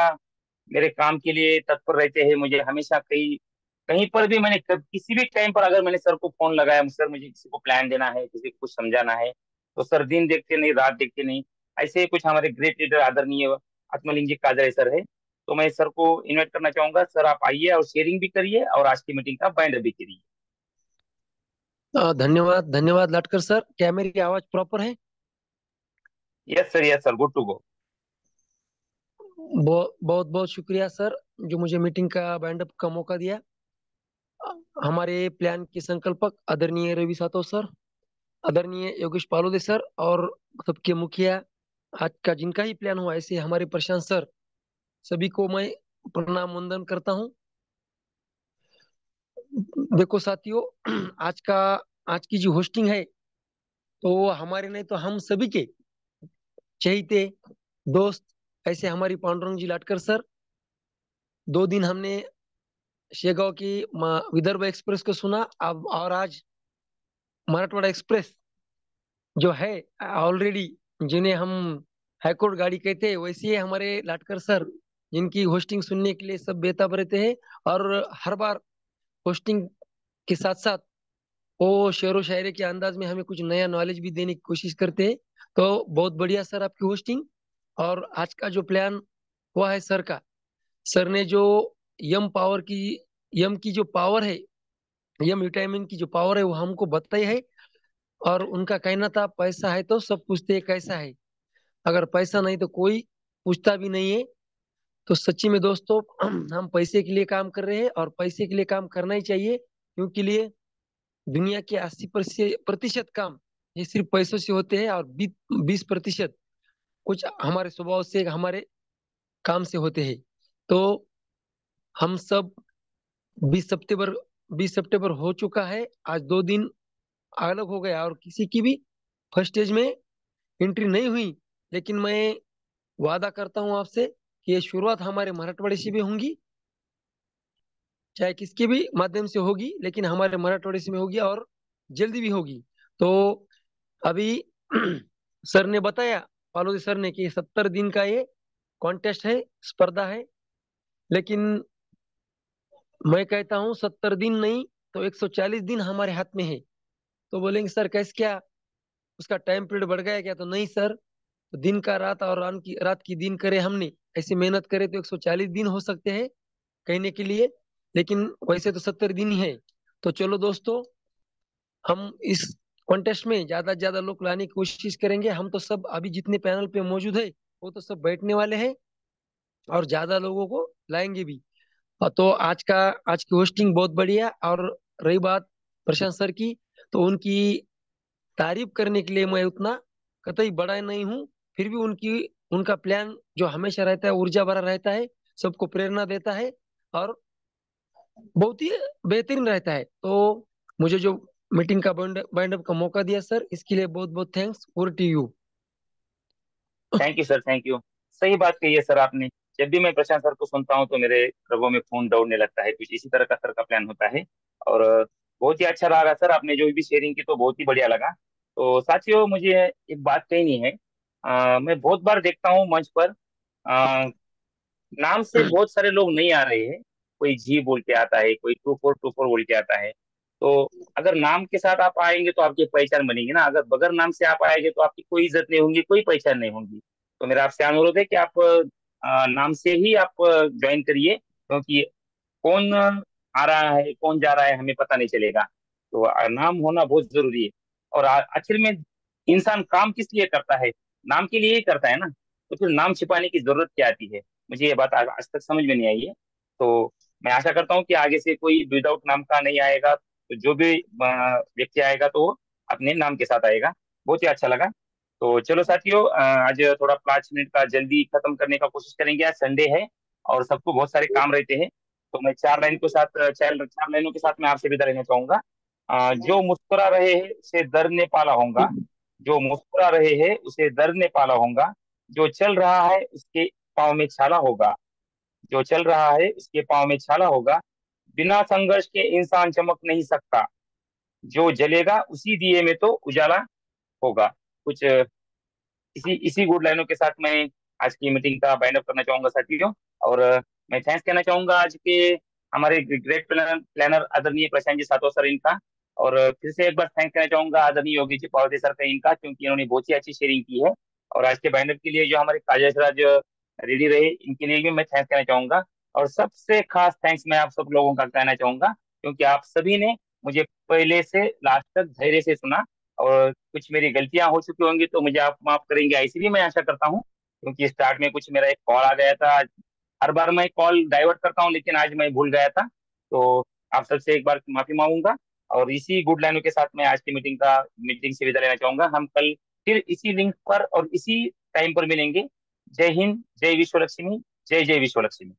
मेरे काम के लिए तत्पर रहते हैं। मुझे हमेशा कहीं कहीं पर भी मैंने किसी भी टाइम पर अगर मैंने सर को फोन लगाया, सर मुझे किसी को प्लान देना है, किसी को कुछ समझाना है, तो सर दिन देखते नहीं रात देखते नहीं। ऐसे ही कुछ हमारे ग्रेट लीडर आदरणीय आत्मलिंग जी काजरे सर है। तो मैं सर को इनवाइट करना चाहूंगा, सर आप आइए और शेयरिंग भी करिए और आज की मीटिंग का बाइंडर भी करिए। धन्यवाद धन्यवाद लाटकर सर। क्या मेरी आवाज प्रॉपर है? Yes sir good to go. बहुत बहुत शुक्रिया सर, जो मुझे मीटिंग का बैंड अप का मौका दिया। हमारे प्लान के संकल्पक आदरणीय रवि सातो सर, आदरणीय योगेश पालोदे सर, और सबके मुखिया, आज का जिनका ही प्लान हुआ ऐसे हमारे प्रशांत सर, सभी को मैं प्रणाम वंदन करता हूँ। देखो साथियों, आज का आज की जो होस्टिंग है, तो हमारे नहीं तो हम सभी के चहेते दोस्त, ऐसे हमारी पांडुरंग जी लाटकर सर। 2 दिन हमने शेगांव की विदर्भ एक्सप्रेस को सुना, अब और आज मराठवाड़ा एक्सप्रेस जो है ऑलरेडी, जिन्हें हम हाईकोर्ट गाड़ी कहते हैं, वैसे ही हमारे लाटकर सर जिनकी होस्टिंग सुनने के लिए सब बेताब रहते हैं। और हर बार होस्टिंग के साथ साथ वो शेरो शायरी के अंदाज में हमें कुछ नया नॉलेज भी देने की कोशिश करते हैं। तो बहुत बढ़िया सर आपकी होस्टिंग। और आज का जो प्लान हुआ है सर का, सर ने जो यम पावर की यम की जो पावर है, यम विटामिन की जो पावर है वो हमको बताई है। और उनका कहना था पैसा है तो सब पूछते हैं कैसा है, अगर पैसा नहीं तो कोई पूछता भी नहीं है। तो सच्ची में दोस्तों, हम पैसे के लिए काम कर रहे हैं और पैसे के लिए काम करना ही चाहिए, क्योंकि लिए दुनिया के 80% काम ये सिर्फ पैसों से होते हैं, और 20% कुछ हमारे स्वभाव से, हमारे काम से होते हैं। तो हम सब 20 सितंबर 20 सितंबर हो चुका है, आज 2 दिन अलग हो गया और किसी की भी फर्स्ट स्टेज में एंट्री नहीं हुई। लेकिन मैं वादा करता हूं आपसे कि ये शुरुआत हमारे मराठवाड़े से भी होंगी, चाहे किसके भी माध्यम से होगी, लेकिन हमारे मराठवाड़े से में होगी और जल्दी भी होगी। तो अभी सर ने बताया, पालोदी सर ने, कि 70 दिन का ये कॉन्टेस्ट है, स्पर्धा है। लेकिन मैं कहता हूँ 70 दिन नहीं तो 140 दिन हमारे हाथ में है। तो बोलेंगे सर कैसे, क्या उसका टाइम पीरियड बढ़ गया क्या? तो नहीं सर, तो दिन का रात और रात की दिन करे हमने, ऐसी मेहनत करे तो 140 दिन हो सकते हैं कहने के लिए, लेकिन वैसे तो 70 दिन ही है। तो चलो दोस्तों, हम इस कॉन्टेस्ट में ज्यादा से ज्यादा लोग लाने की कोशिश करेंगे। हम तो सब अभी जितने पैनल पे मौजूद है वो तो सब बैठने वाले हैं, और ज्यादा लोगों को लाएंगे भी। तो आज की होस्टिंग बहुत बढ़िया। और रही बात प्रशांत सर की, तो उनकी तारीफ करने के लिए मैं उतना कतई बड़ा नहीं हूँ। फिर भी उनका प्लान जो हमेशा रहता है ऊर्जा भरा रहता है, सबको प्रेरणा देता है, और बहुत ही बेहतरीन रहता है। तो मुझे जो मीटिंग का बाइंड अप का मौका दिया सर, इसके लिए बहुत बहुत thanks. Over to you. Thank you sir, thank you. सही बात कही है सर आपने। जब भी मैं प्रशांत सर को सुनता हूँ तो मेरे रगों में खून दौड़ने लगता है। कुछ इसी तरह का सर का प्लान होता है। और बहुत ही अच्छा लगा सर, आपने जो भी शेयरिंग की तो बहुत ही बढ़िया लगा। तो साथियों, मुझे एक बात कहनी है। मैं बहुत बार देखता हूँ मंच पर नाम से बहुत सारे लोग नहीं आ रहे हैं। कोई जी बोल के आता है, कोई 2424 बोल के आता है। तो अगर नाम के साथ आप आएंगे तो आपकी पहचान बनेगी ना, अगर बगैर नाम से आप आएंगे तो आपकी कोई इज्जत नहीं होगी, कोई पहचान नहीं होगी। तो मेरा आपसे अनुरोध है कि आप नाम से ही आप ज्वाइन करिए, क्योंकि कौन आ रहा है कौन जा रहा है हमें पता नहीं चलेगा। तो नाम होना बहुत जरूरी है। और आखिर में इंसान काम किस लिए करता है? नाम के लिए ही करता है ना। तो फिर नाम छिपाने की जरूरत क्या आती है? मुझे ये बात आज तक समझ में नहीं आई है। तो मैं आशा करता हूँ कि आगे से कोई विदाउट नाम का नहीं आएगा। तो जो भी व्यक्ति आएगा तो वो अपने नाम के साथ आएगा। बहुत ही अच्छा लगा। तो चलो साथियों, आज थोड़ा 5 मिनट का जल्दी खत्म करने का कोशिश करेंगे। आज संडे है और सबको बहुत सारे काम रहते हैं। तो मैं 4 लाइनों के साथ मैं आपसे विदा लेना चाहूंगा। जो मुस्कुरा रहे हैं उसे दर्द ने पाला होगा। जो मुस्कुरा रहे हैं उसे दर्द ने पाला होगा। जो चल रहा है उसके पाँव में छाला होगा। जो चल रहा है उसके पाँव में छाला होगा। बिना संघर्ष के इंसान चमक नहीं सकता। जो जलेगा उसी दिए में तो उजाला होगा। कुछ इसी इसी गुड लाइनों के साथ मैं आज की मीटिंग का बाइंड अप करना चाहूंगा साथियों। और मैं थैंक्स कहना चाहूंगा आज के हमारे ग्रेट प्लानर प्लानर आदरणीय प्रशांत जी सातव सर इनका। और फिर से एक बार थैंक कहना चाहूंगा आदरणीय योगी जी पावते सर का इनका, क्योंकि इन्होंने बहुत ही अच्छी शेयरिंग की है। और आज के बाइंड अप के लिए जो हमारे काजेश राज रेडी रहे, इनके लिए भी मैं थैंक्स कहना चाहूंगा। और सबसे खास थैंक्स मैं आप सब लोगों का कहना चाहूंगा, क्योंकि आप सभी ने मुझे पहले से लास्ट तक धैर्य से सुना। और कुछ मेरी गलतियां हो चुकी होंगी तो मुझे आप माफ करेंगे, ऐसी भी मैं आशा करता हूँ, क्योंकि स्टार्ट में कुछ मेरा एक कॉल आ गया था। हर बार मैं कॉल डाइवर्ट करता हूँ, लेकिन आज मैं भूल गया था। तो आप सबसे एक बार माफी मांगूंगा। और इसी गुड लाइनों के साथ मैं आज की मीटिंग से विदा लेना चाहूंगा। हम कल फिर इसी लिंक पर और इसी टाइम पर मिलेंगे। जय हिंद, जय विश्व लक्ष्मी, जय जय विश्व लक्ष्मी।